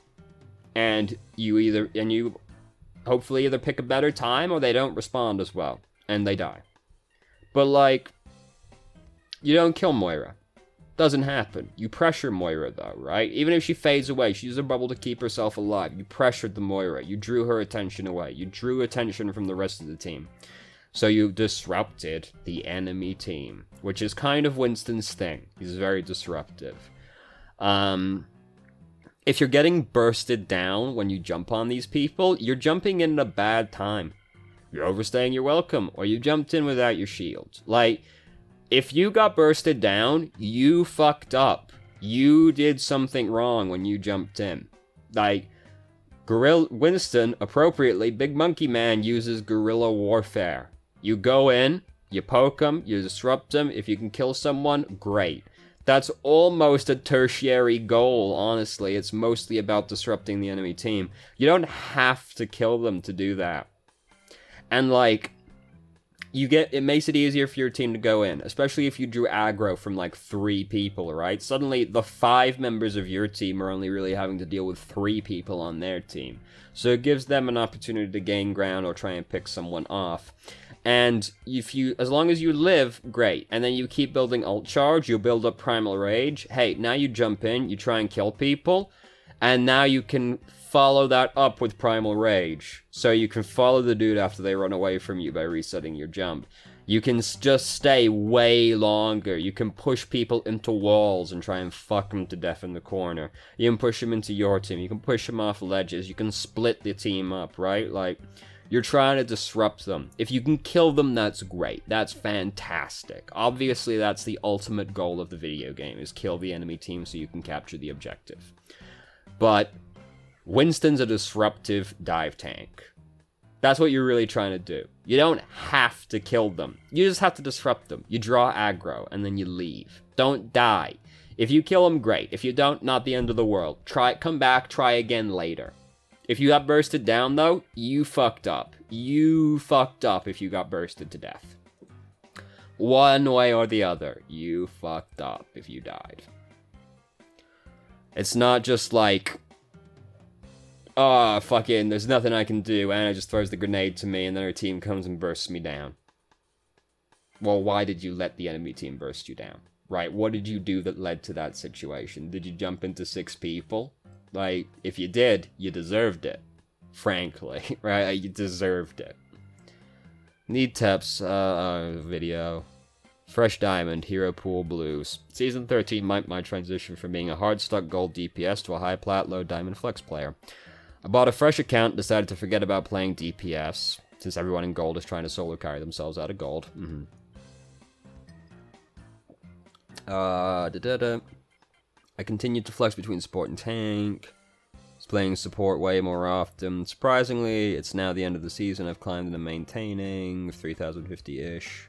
And you hopefully either pick a better time, or they don't respond as well, and they die. But, like, you don't kill Moira. Doesn't happen. You pressure Moira, though, right? Even if she fades away, she used a bubble to keep herself alive. You pressured the Moira. You drew her attention away. You drew attention from the rest of the team. So you disrupted the enemy team, which is kind of Winston's thing. He's very disruptive. If you're getting bursted down when you jump on these people, you're jumping in at a bad time. You're overstaying your welcome, or you jumped in without your shield. Like, if you got bursted down, you fucked up. You did something wrong when you jumped in. Like, Winston, appropriately, Big Monkey Man uses guerrilla warfare. You go in, you poke them, you disrupt them. If you can kill someone, great. That's almost a tertiary goal, honestly. It's mostly about disrupting the enemy team. You don't have to kill them to do that. And, like, it makes it easier for your team to go in, especially if you drew aggro from, like, 3 people, right? Suddenly, the 5 members of your team are only really having to deal with 3 people on their team. So it gives them an opportunity to gain ground or try and pick someone off. And as long as you live, great. And then you keep building ult charge, you build up primal rage. Hey, now you jump in, you try and kill people, and now you can follow that up with primal rage. So you can follow the dude after they run away from you by resetting your jump. You can just stay way longer. You can push people into walls and try and fuck them to death in the corner. You can push them into your team. You can push them off ledges. You can split the team up, right? Like, you're trying to disrupt them. If you can kill them, that's great. That's fantastic. Obviously, that's the ultimate goal of the video game, is kill the enemy team so you can capture the objective. But Winston's a disruptive dive tank. That's what you're really trying to do. You don't have to kill them. You just have to disrupt them. You draw aggro, and then you leave. Don't die. If you kill them, great. If you don't, not the end of the world. Come back, try again later. If you got bursted down, though, you fucked up. You fucked up if you got bursted to death. One way or the other, you fucked up if you died. It's not just like, oh, fucking, there's nothing I can do, Anna just throws the grenade to me, and then her team comes and bursts me down. Well, why did you let the enemy team burst you down? right? What did you do that led to that situation? Did you jump into 6 people? Like, if you did, you deserved it. Frankly, right? You deserved it. Need tips, video. Fresh Diamond, Hero Pool Blues. Season 13 might my transition from being a hard-stuck gold DPS to a high-plat, low-diamond flex player. I bought a fresh account, decided to forget about playing DPS, since everyone in gold is trying to solo carry themselves out of gold. I continued to flex between support and tank. I was playing support way more often. Surprisingly, it's now the end of the season. I've climbed into maintaining 3050-ish.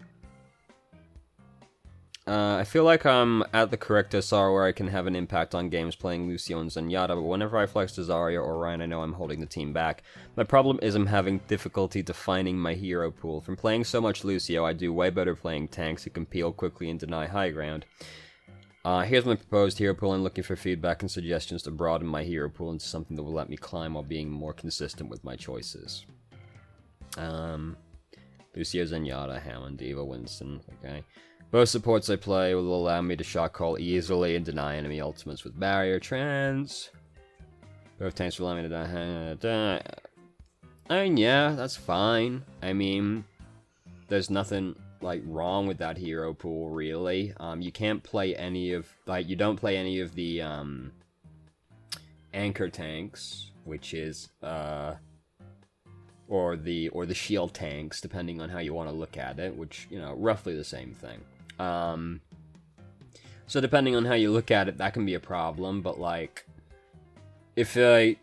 I feel like I'm at the correct SR where I can have an impact on games playing Lucio and Zenyatta, but whenever I flex to Zarya or Ryan, I know I'm holding the team back. My problem is I'm having difficulty defining my hero pool. From playing so much Lucio, I do way better playing tanks who can peel quickly and deny high ground. Here's my proposed hero pool. I'm looking for feedback and suggestions to broaden my hero pool into something that will let me climb while being more consistent with my choices. Lucio, Zenyatta, Hammond, D.Va, Winston, okay. Both supports I play will allow me to shot call easily and deny enemy ultimates with barrier trans. Both tanks will allow me to die. I mean, yeah, that's fine. I mean, there's nothing, like, wrong with that hero pool, really. You can't play any of, like, you don't play any of the, anchor tanks, which is, or the shield tanks, depending on how you want to look at it, which, you know, roughly the same thing. So depending on how you look at it, that can be a problem, but, like, if you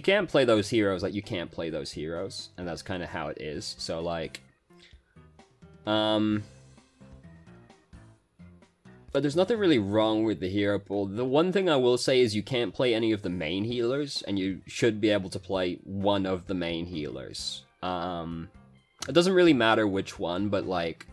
can't play those heroes, like, you can't play those heroes, and that's kind of how it is, so, like, but there's nothing really wrong with the hero pool. The one thing I will say is you can't play any of the main healers, and you should be able to play one of the main healers. It doesn't really matter which one, but, like,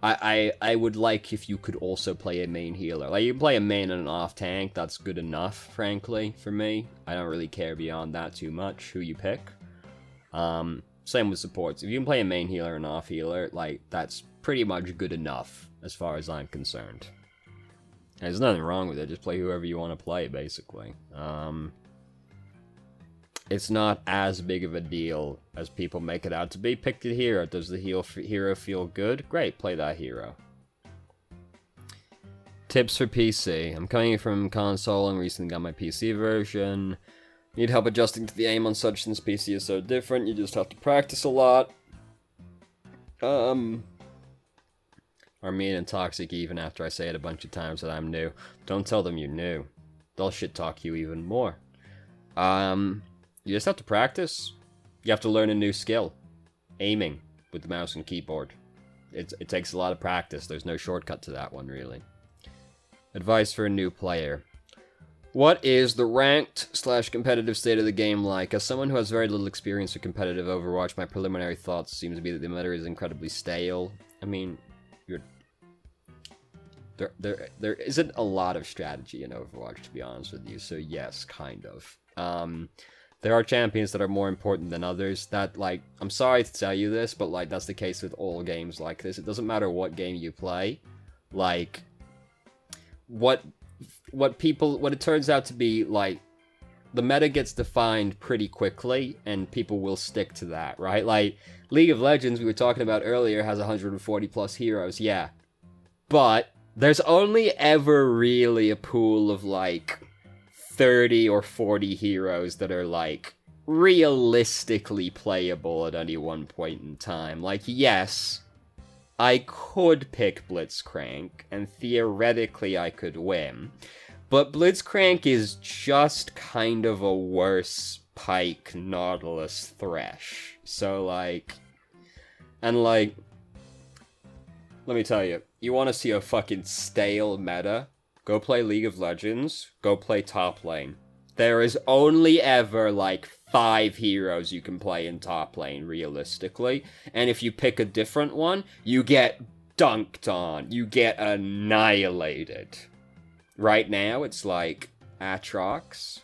I would like if you could also play a main healer. Like, you can play a main and an off tank, that's good enough, frankly, for me. I don't really care beyond that too much, who you pick. Same with supports. If you can play a main healer and an off healer, like, that's pretty much good enough, as far as I'm concerned. And there's nothing wrong with it, just play whoever you want to play, basically. It's not as big of a deal as people make it out to be. Pick the hero. Does the hero feel good? Great, play that hero. Tips for PC. I'm coming from console and recently got my PC version. Need help adjusting to the aim on such since PC is so different. You just have to practice a lot. Are mean and toxic even after I say it a bunch of times that I'm new. Don't tell them you're new. They'll shit talk you even more. You just have to practice. You have to learn a new skill. Aiming with the mouse and keyboard. It takes a lot of practice. There's no shortcut to that one, really. Advice for a new player. What is the ranked/competitive state of the game like? As someone who has very little experience with competitive Overwatch, my preliminary thoughts seem to be that the meta is incredibly stale. I mean, there isn't a lot of strategy in Overwatch, to be honest with you, so yes, kind of. There are champions that are more important than others. That, like, I'm sorry to tell you this, but, like, that's the case with all games like this. It doesn't matter what game you play. Like, what it turns out to be, like, the meta gets defined pretty quickly, and people will stick to that, right? Like, League of Legends, we were talking about earlier, has 140 plus heroes, yeah. But there's only ever really a pool of, like, 30 or 40 heroes that are, like, realistically playable at any one point in time. Like, yes, I could pick Blitzcrank, and theoretically I could win, but Blitzcrank is just kind of a worse Pike, Nautilus, Thresh. So, like, and, like, let me tell you, you want to see a fucking stale meta? Go play League of Legends, go play top lane. There is only ever, like, 5 heroes you can play in top lane, realistically. And if you pick a different one, you get dunked on. You get annihilated. Right now, it's, like, Aatrox,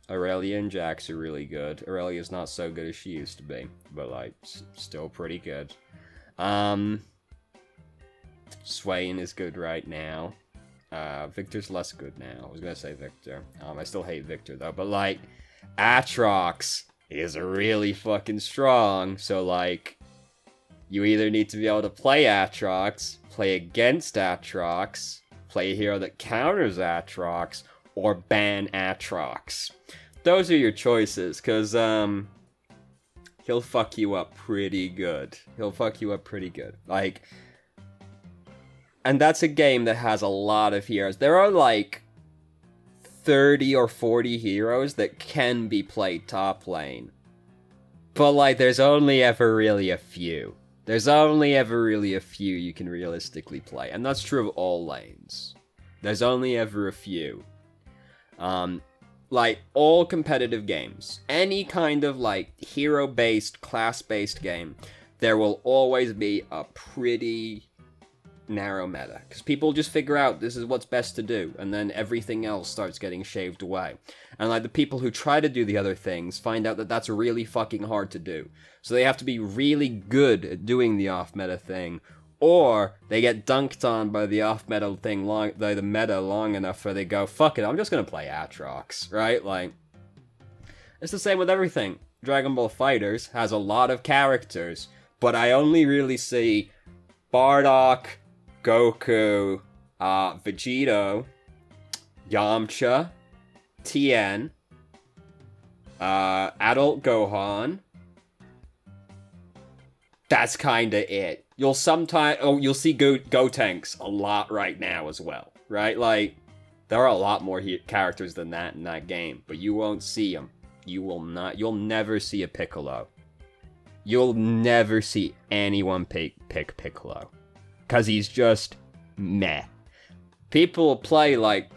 Aurelia and Jax are really good. Aurelia's not so good as she used to be, but, like, still pretty good. Swain is good right now. Victor's less good now. I was gonna say Victor. I still hate Victor, though. But, like, Aatrox is really fucking strong. So, like, you either need to be able to play Aatrox, play against Aatrox, play a hero that counters Aatrox, or ban Aatrox. Those are your choices, because, he'll fuck you up pretty good. He'll fuck you up pretty good. Like, and that's a game that has a lot of heroes. There are, like, 30 or 40 heroes that can be played top lane. But, like, there's only ever really a few. There's only ever really a few you can realistically play. And that's true of all lanes. There's only ever a few. Like, all competitive games, any kind of, like, hero-based, class-based game, there will always be a pretty narrow meta. Because people just figure out this is what's best to do, and then everything else starts getting shaved away. And, like, the people who try to do the other things find out that that's really fucking hard to do. So they have to be really good at doing the off-meta thing, or they get dunked on by the off-meta thing the meta long enough where they go, fuck it, I'm just gonna play Aatrox, right? Like, it's the same with everything. Dragon Ball FighterZ has a lot of characters, but I only really see Bardock, Goku, Vegito, Yamcha, Tien, Adult Gohan. That's kinda it. You'll you'll see Gotenks a lot right now as well, right? Like, there are a lot more characters than that in that game, but you won't see them. You'll never see a Piccolo. You'll never see anyone pick Piccolo. Because he's just meh. People play, like,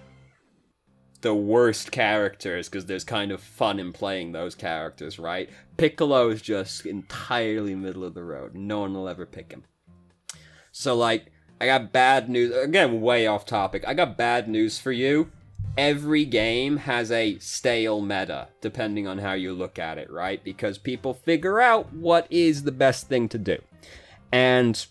the worst characters because there's kind of fun in playing those characters, right? Piccolo is just entirely middle of the road. No one will ever pick him. So, like, I got bad news. Again, way off topic. I got bad news for you. Every game has a stale meta, depending on how you look at it, right? Because people figure out what is the best thing to do. And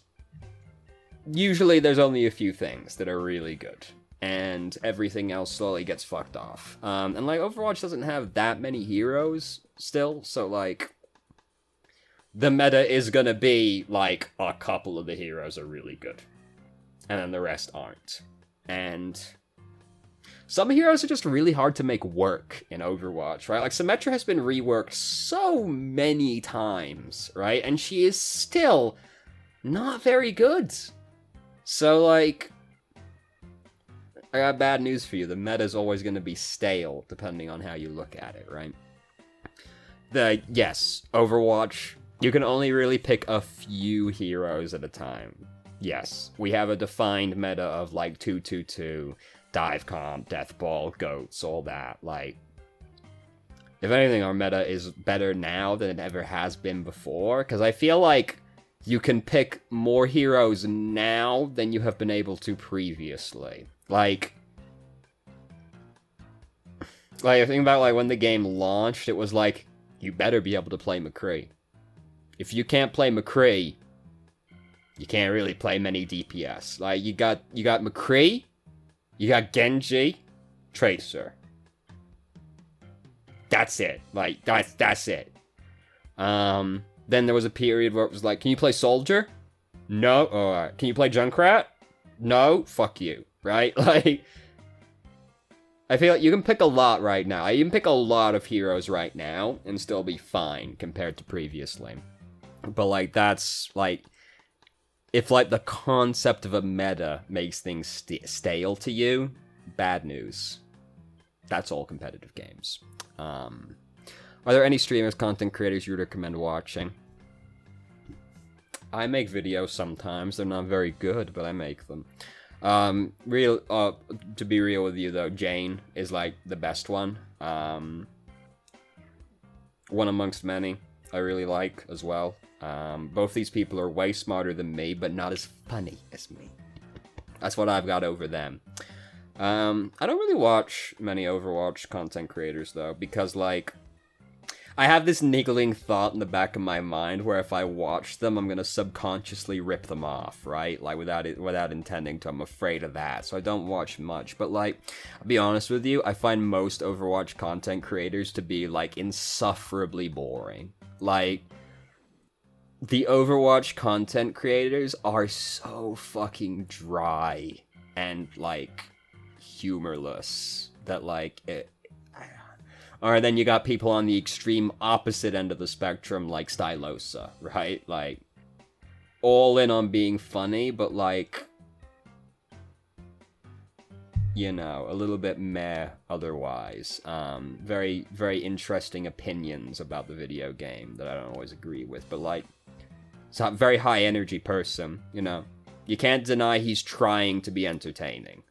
usually there's only a few things that are really good. And everything else slowly gets fucked off. And, like, Overwatch doesn't have that many heroes still, so, like, the meta is gonna be, like, a couple of the heroes are really good. And then the rest aren't. And some heroes are just really hard to make work in Overwatch, right? Like, Symmetra has been reworked so many times, right? And she is still not very good. So, like, I got bad news for you. The meta's always going to be stale, depending on how you look at it, right? Yes, Overwatch, you can only really pick a few heroes at a time. Yes, we have a defined meta of, like, 2-2-2, Dive Comp, Death Ball, Goats, all that. Like, if anything, our meta is better now than it ever has been before, because I feel like you can pick more heroes now than you have been able to previously. Like, I think about, like, when the game launched, it was like, you better be able to play McCree. If you can't play McCree, you can't really play many DPS. Like, you got McCree, you got Genji, Tracer. That's it. Like, that's it. Then there was a period where it was like, can you play Soldier? No. Can you play Junkrat? No. Fuck you. Right? Like, I feel like you can pick a lot right now. You can pick a lot of heroes right now and still be fine compared to previously. But, like, that's, like, if, like, the concept of a meta makes things stale to you, bad news. That's all competitive games. Are there any streamers, content creators you would recommend watching? I make videos sometimes. They're not very good, but I make them. To be real with you, though, Jane is, like, the best one. One amongst many I really like as well. Both these people are way smarter than me, but not as funny as me. That's what I've got over them. I don't really watch many Overwatch content creators, though, because, like, I have this niggling thought in the back of my mind where if I watch them, I'm gonna subconsciously rip them off, right? Like, without intending to. I'm afraid of that, so I don't watch much. But, like, I'll be honest with you, I find most Overwatch content creators to be, like, insufferably boring. Like, the Overwatch content creators are so fucking dry and, like, humorless that, like, or then you got people on the extreme opposite end of the spectrum, like Stylosa, right? Like, all in on being funny, but, like, you know, a little bit meh otherwise. Very, very interesting opinions about the video game that I don't always agree with, but, like, it's a very high energy person, you know? You can't deny he's trying to be entertaining.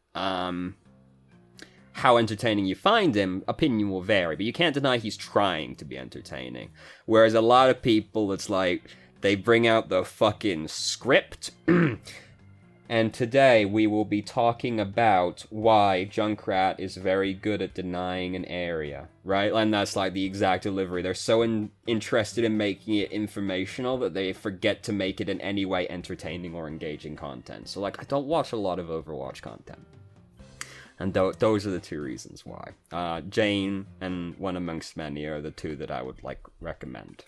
How entertaining you find him, opinion will vary, but you can't deny he's trying to be entertaining. Whereas a lot of people, it's like, they bring out the fucking script, and today we will be talking about why Junkrat is very good at denying an area, right? And that's like the exact delivery. They're so interested in making it informational that they forget to make it in any way entertaining or engaging content. So, like, I don't watch a lot of Overwatch content. And those are the two reasons why. Jane and One Amongst Many are the two that I would, like, recommend.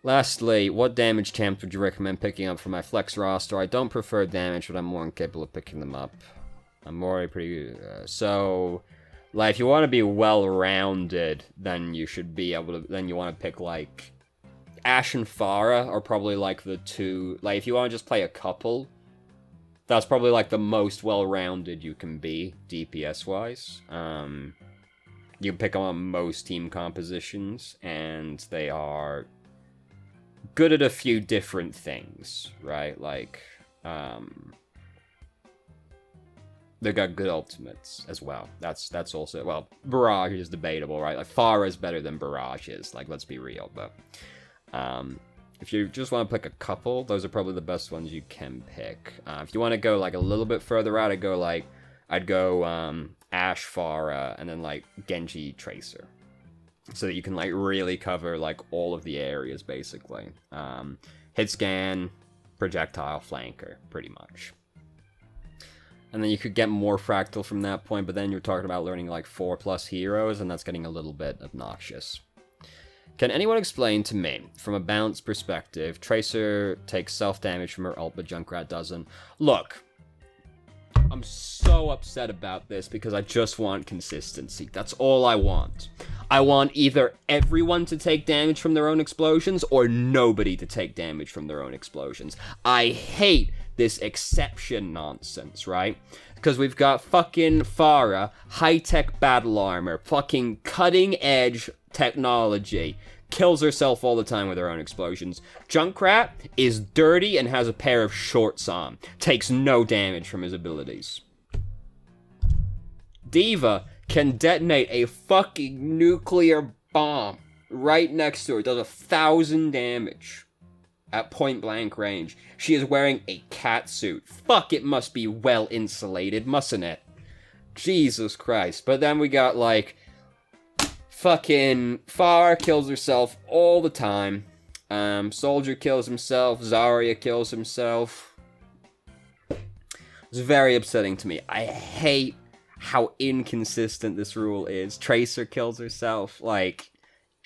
Lastly, what damage champs would you recommend picking up for my flex roster? I don't prefer damage, but I'm more incapable of picking them up. I'm already pretty... so, like, if you want to be well-rounded, then you should be able to... Then you want to pick, like... Ashe and Pharah are probably, like, the two... Like, if you want to just play a couple... That's probably, like, the most well-rounded you can be, DPS-wise. You can pick them on most team compositions, and they are good at a few different things, right? Like, they got good ultimates as well. That's also... Well, Barrage is debatable, right? Like, Pharah is better than Barrage is, like, let's be real, but... if you just want to pick a couple, those are probably the best ones you can pick. If you want to go, like, a little bit further out, I'd go Ashe, Pharah, and then, like, Genji, Tracer. So that you can, like, really cover, like, all of the areas, basically. Hit scan, projectile, flanker, pretty much. And then you could get more fractal from that point, but then you're talking about learning, like, 4+ heroes, and that's getting a little bit obnoxious. Can anyone explain to me, from a balance perspective, Tracer takes self-damage from her ult, but Junkrat doesn't? Look, I'm so upset about this because I just want consistency. That's all I want. I want either everyone to take damage from their own explosions or nobody to take damage from their own explosions. I hate this exception nonsense, right? Because we've got fucking Pharah, high-tech battle armor, fucking cutting-edge technology, kills herself all the time with her own explosions. Junkrat is dirty and has a pair of shorts on, takes no damage from his abilities. D.Va can detonate a fucking nuclear bomb right next to her, does 1,000 damage at point-blank range. She is wearing a catsuit. Fuck, it must be well insulated, mustn't it? Jesus Christ. But then we got, like, fucking Pharah kills herself all the time. Soldier kills himself. Zarya kills himself. It's very upsetting to me. I hate how inconsistent this rule is. Tracer kills herself. Like,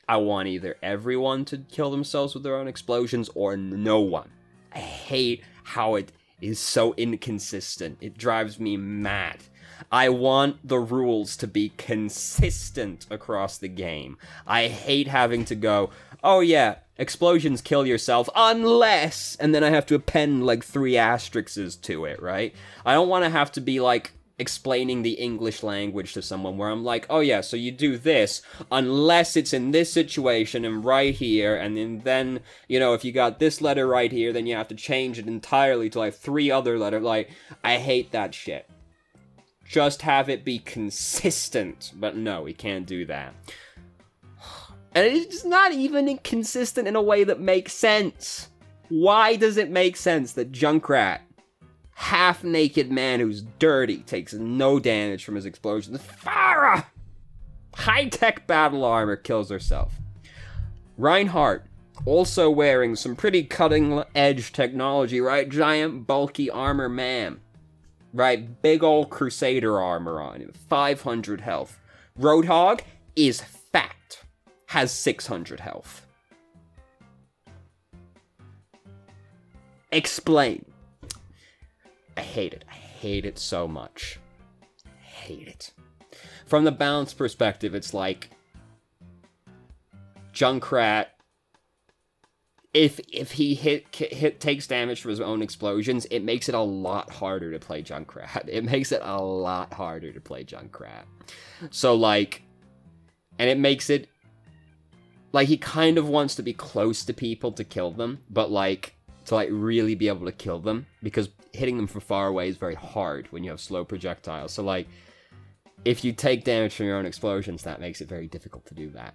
I want either everyone to kill themselves with their own explosions or no one. I hate how it is so inconsistent. It drives me mad. I want the rules to be consistent across the game. I hate having to go, oh yeah, explosions kill yourself, unless, and then I have to append like 3 asterisks to it, right? I don't want to have to be like explaining the English language to someone where I'm like, oh yeah, so you do this, unless it's in this situation and right here, and then, you know, if you got this letter right here, then you have to change it entirely to like 3 other letters. Like, I hate that shit. Just have it be consistent. But no, we can't do that. And it's not even inconsistent in a way that makes sense. Why does it make sense that Junkrat half-naked man who's dirty takes no damage from his explosions. Farah! High-tech battle armor, kills herself. Reinhardt, also wearing some pretty cutting-edge technology, right? Giant, bulky armor man. Right? Big ol' Crusader armor on him. 500 health. Roadhog is fat. Has 600 health. Explain. I hate it. I hate it so much. Hate it. From the balance perspective, it's like Junkrat, if he takes damage from his own explosions, it makes it a lot harder to play Junkrat. It makes it a lot harder to play Junkrat. So, like, and it makes it, like, he kind of wants to be close to people to kill them, but, like, to, like, really be able to kill them, because hitting them from far away is very hard when you have slow projectiles. So, like, if you take damage from your own explosions, that makes it very difficult to do that.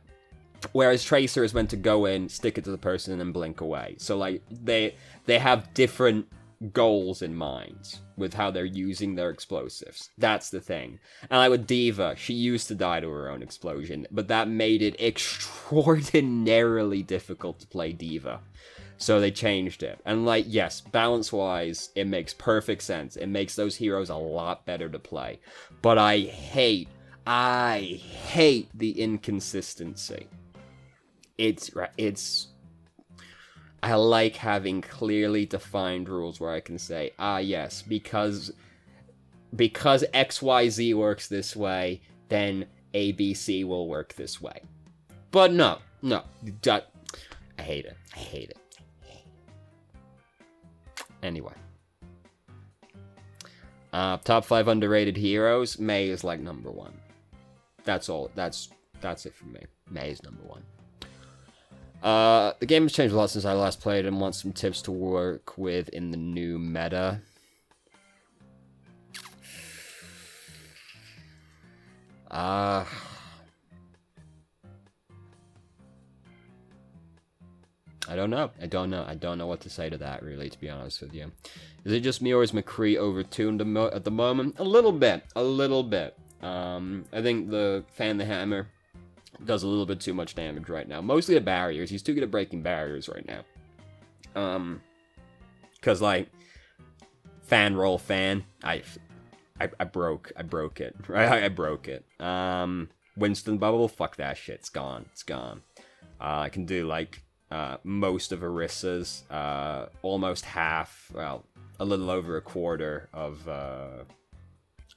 Whereas Tracer is meant to go in, stick it to the person, and then blink away. So, like, they have different goals in mind with how they're using their explosives. That's the thing. And like with D.Va, she used to die to her own explosion, but that made it extraordinarily difficult to play D.Va. So they changed it. And, like, yes, balance-wise, it makes perfect sense. It makes those heroes a lot better to play. But I hate the inconsistency. I like having clearly defined rules where I can say, yes, because XYZ works this way, then ABC will work this way. But no, I hate it. I hate it. Anyway. Top 5 underrated heroes. Mei is like number 1. That's all. That's it for me. Mei is number 1. The game has changed a lot since I last played and want some tips to work with in the new meta. I don't know. I don't know what to say to that, really, to be honest with you. Is it just me, or is McCree overtuned at the moment? A little bit. I think the Fan the Hammer does a little bit too much damage right now. Mostly at barriers. He's too good at breaking barriers right now. Cause like, fan roll fan. I broke it. Right? I broke it. Winston bubble, fuck that shit. It's gone. It's gone. I can do like most of Orissa's, almost half, well, a little over a quarter of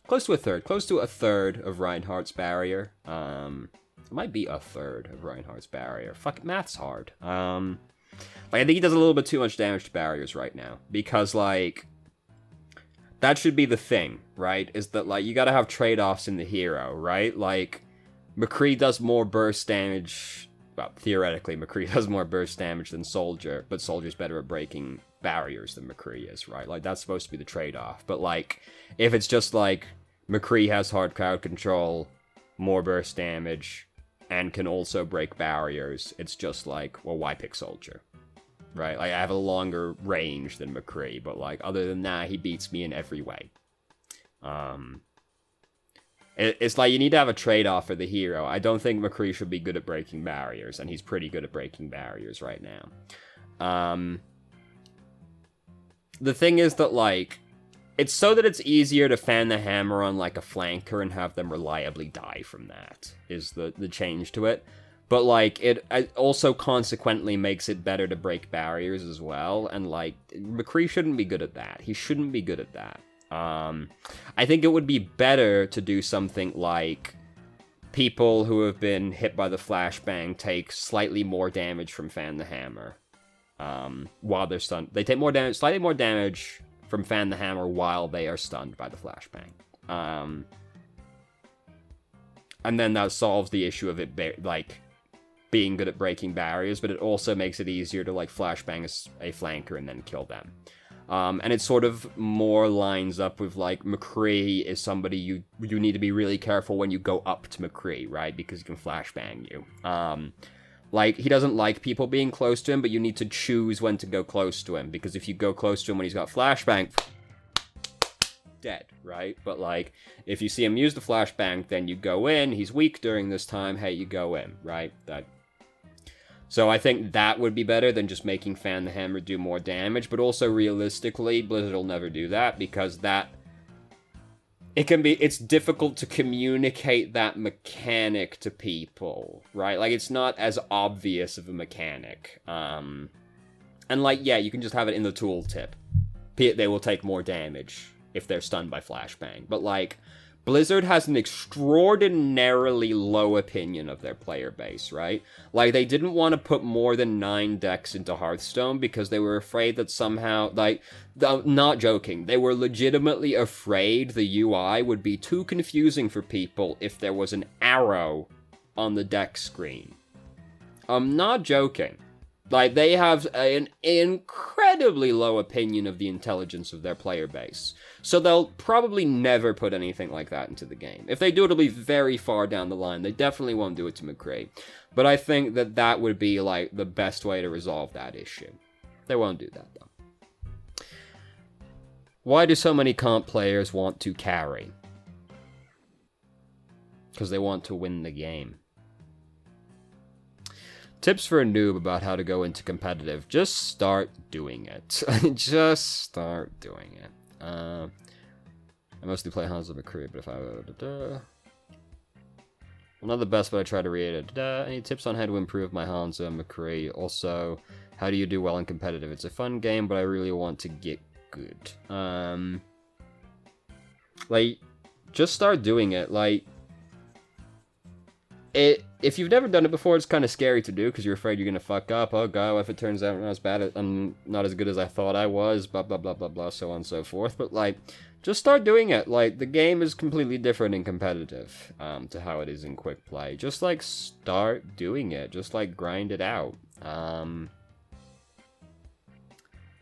close to a third of Reinhardt's barrier. It might be a third of Reinhardt's barrier. Fuck, math's hard. Like, I think he does a little bit too much damage to barriers right now. Because, like, that should be the thing, right? Is that, like, you gotta have trade-offs in the hero, right? Like, McCree does more burst damage. Well, theoretically, McCree does more burst damage than Soldier, but Soldier's better at breaking barriers than McCree is, right? Like, that's supposed to be the trade-off. But, like, if it's just, like, McCree has hard crowd control, more burst damage, and can also break barriers, it's just like, well, why pick Soldier? Right? Like, I have a longer range than McCree, but, like, other than that, he beats me in every way. It's like, you need to have a trade-off for the hero. I don't think McCree should be good at breaking barriers, and he's pretty good at breaking barriers right now. The thing is that, like, it's so that it's easier to fan the hammer on, like, a flanker and have them reliably die from that, is the change to it. But, like, it also consequently makes it better to break barriers as well, and, like, McCree shouldn't be good at that. He shouldn't be good at that. I think it would be better to do something like people who have been hit by the flashbang take slightly more damage from Fan the Hammer while they're stunned. They take more damage, slightly more damage from Fan the Hammer while they are stunned by the flashbang. And then that solves the issue of it, like, being good at breaking barriers, but it also makes it easier to, like, flashbang a flanker and then kill them. And it sort of more lines up with, like, McCree is somebody you need to be really careful when you go up to McCree, right? Because he can flashbang you. Like, he doesn't like people being close to him, but you need to choose when to go close to him. Because if you go close to him when he's got flashbang, dead, right? But, like, if you see him use the flashbang, then you go in, he's weak during this time, hey, you go in, right? So I think that would be better than just making Fan the Hammer do more damage, but also realistically, Blizzard will never do that, because it's difficult to communicate that mechanic to people, right? Like, it's not as obvious of a mechanic. And, like, yeah, you can just have it in the tooltip. They will take more damage if they're stunned by flashbang. But, like, Blizzard has an extraordinarily low opinion of their player base, right? Like, they didn't want to put more than 9 decks into Hearthstone because they were afraid that somehow, like, not joking, they were legitimately afraid the UI would be too confusing for people if there was an arrow on the deck screen. I'm not joking. Like, they have an incredibly low opinion of the intelligence of their player base. So they'll probably never put anything like that into the game. If they do, it'll be very far down the line. They definitely won't do it to McCree. But I think that that would be, like, the best way to resolve that issue. They won't do that, though. Why do so many comp players want to carry? Because they want to win the game. Tips for a noob about how to go into competitive. Just start doing it. Just start doing it. I mostly play Hanzo McCree, but if I... well, not the best, but I try to read it. Any tips on how to improve my Hanzo McCree? Also, how do you do well in competitive? It's a fun game, but I really want to get good. Like, just start doing it. Like, if you've never done it before, it's kind of scary to do because you're afraid you're gonna fuck up. Oh god, what if it turns out I'm not as good as I thought I was, blah blah blah blah blah, so on and so forth. But, like, just start doing it. Like, the game is completely different in competitive to how it is in quick play. Just, like, start doing it. Just, like, grind it out.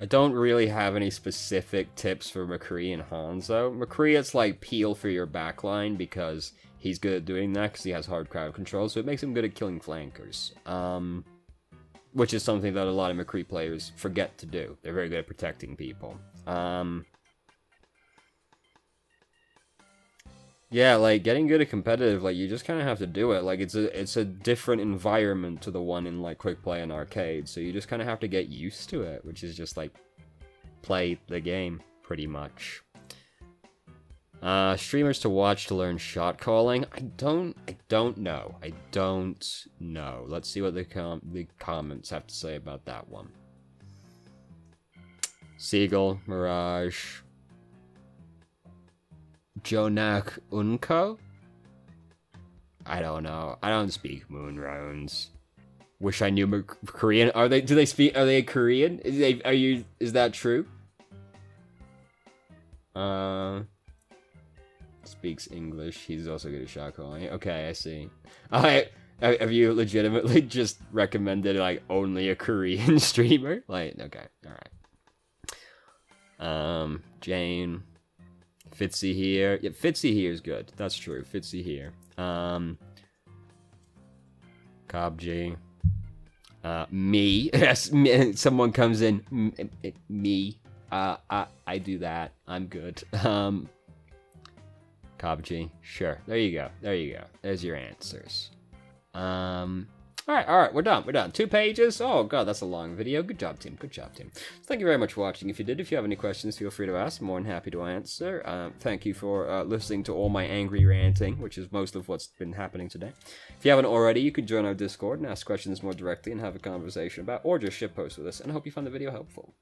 I don't really have any specific tips for McCree and Hanzo. McCree, it's like peel for your backline because he's good at doing that because he has hard crowd control, so it makes him good at killing flankers. Which is something that a lot of McCree players forget to do. They're very good at protecting people. Yeah, like, getting good at competitive, like, you just kind of have to do it. Like, it's a different environment to the one in, like, quick play and arcade, so you just kind of have to get used to it, which is just, like, play the game, pretty much. Streamers to watch to learn shot calling? I don't know. I don't know. Let's see what the comments have to say about that one. Seagull, Mirage... Jonak Unko? I don't know. I don't speak moon runes. Wish I knew Korean. Are they Korean? Is that true? Speaks English. He's also good at shot calling. Okay, I see. Have you legitimately just recommended, like, only a Korean streamer? Like, okay, alright. Jane. Fitzy here. Yeah, Fitzy here is good. That's true. Fitzy here. Kabji. Me. Yes, someone comes in. Me. I do that. I'm good. Kabji. Sure. There you go. There you go. There's your answers. Alright, we're done. 2 pages? Oh god, that's a long video. Good job, team. Good job, team. So thank you very much for watching. If you have any questions, feel free to ask. I'm more than happy to answer. Thank you for listening to all my angry ranting, which is most of what's been happening today. If you haven't already, you could join our Discord and ask questions more directly and have a conversation about, or just shitpost with us, and I hope you found the video helpful.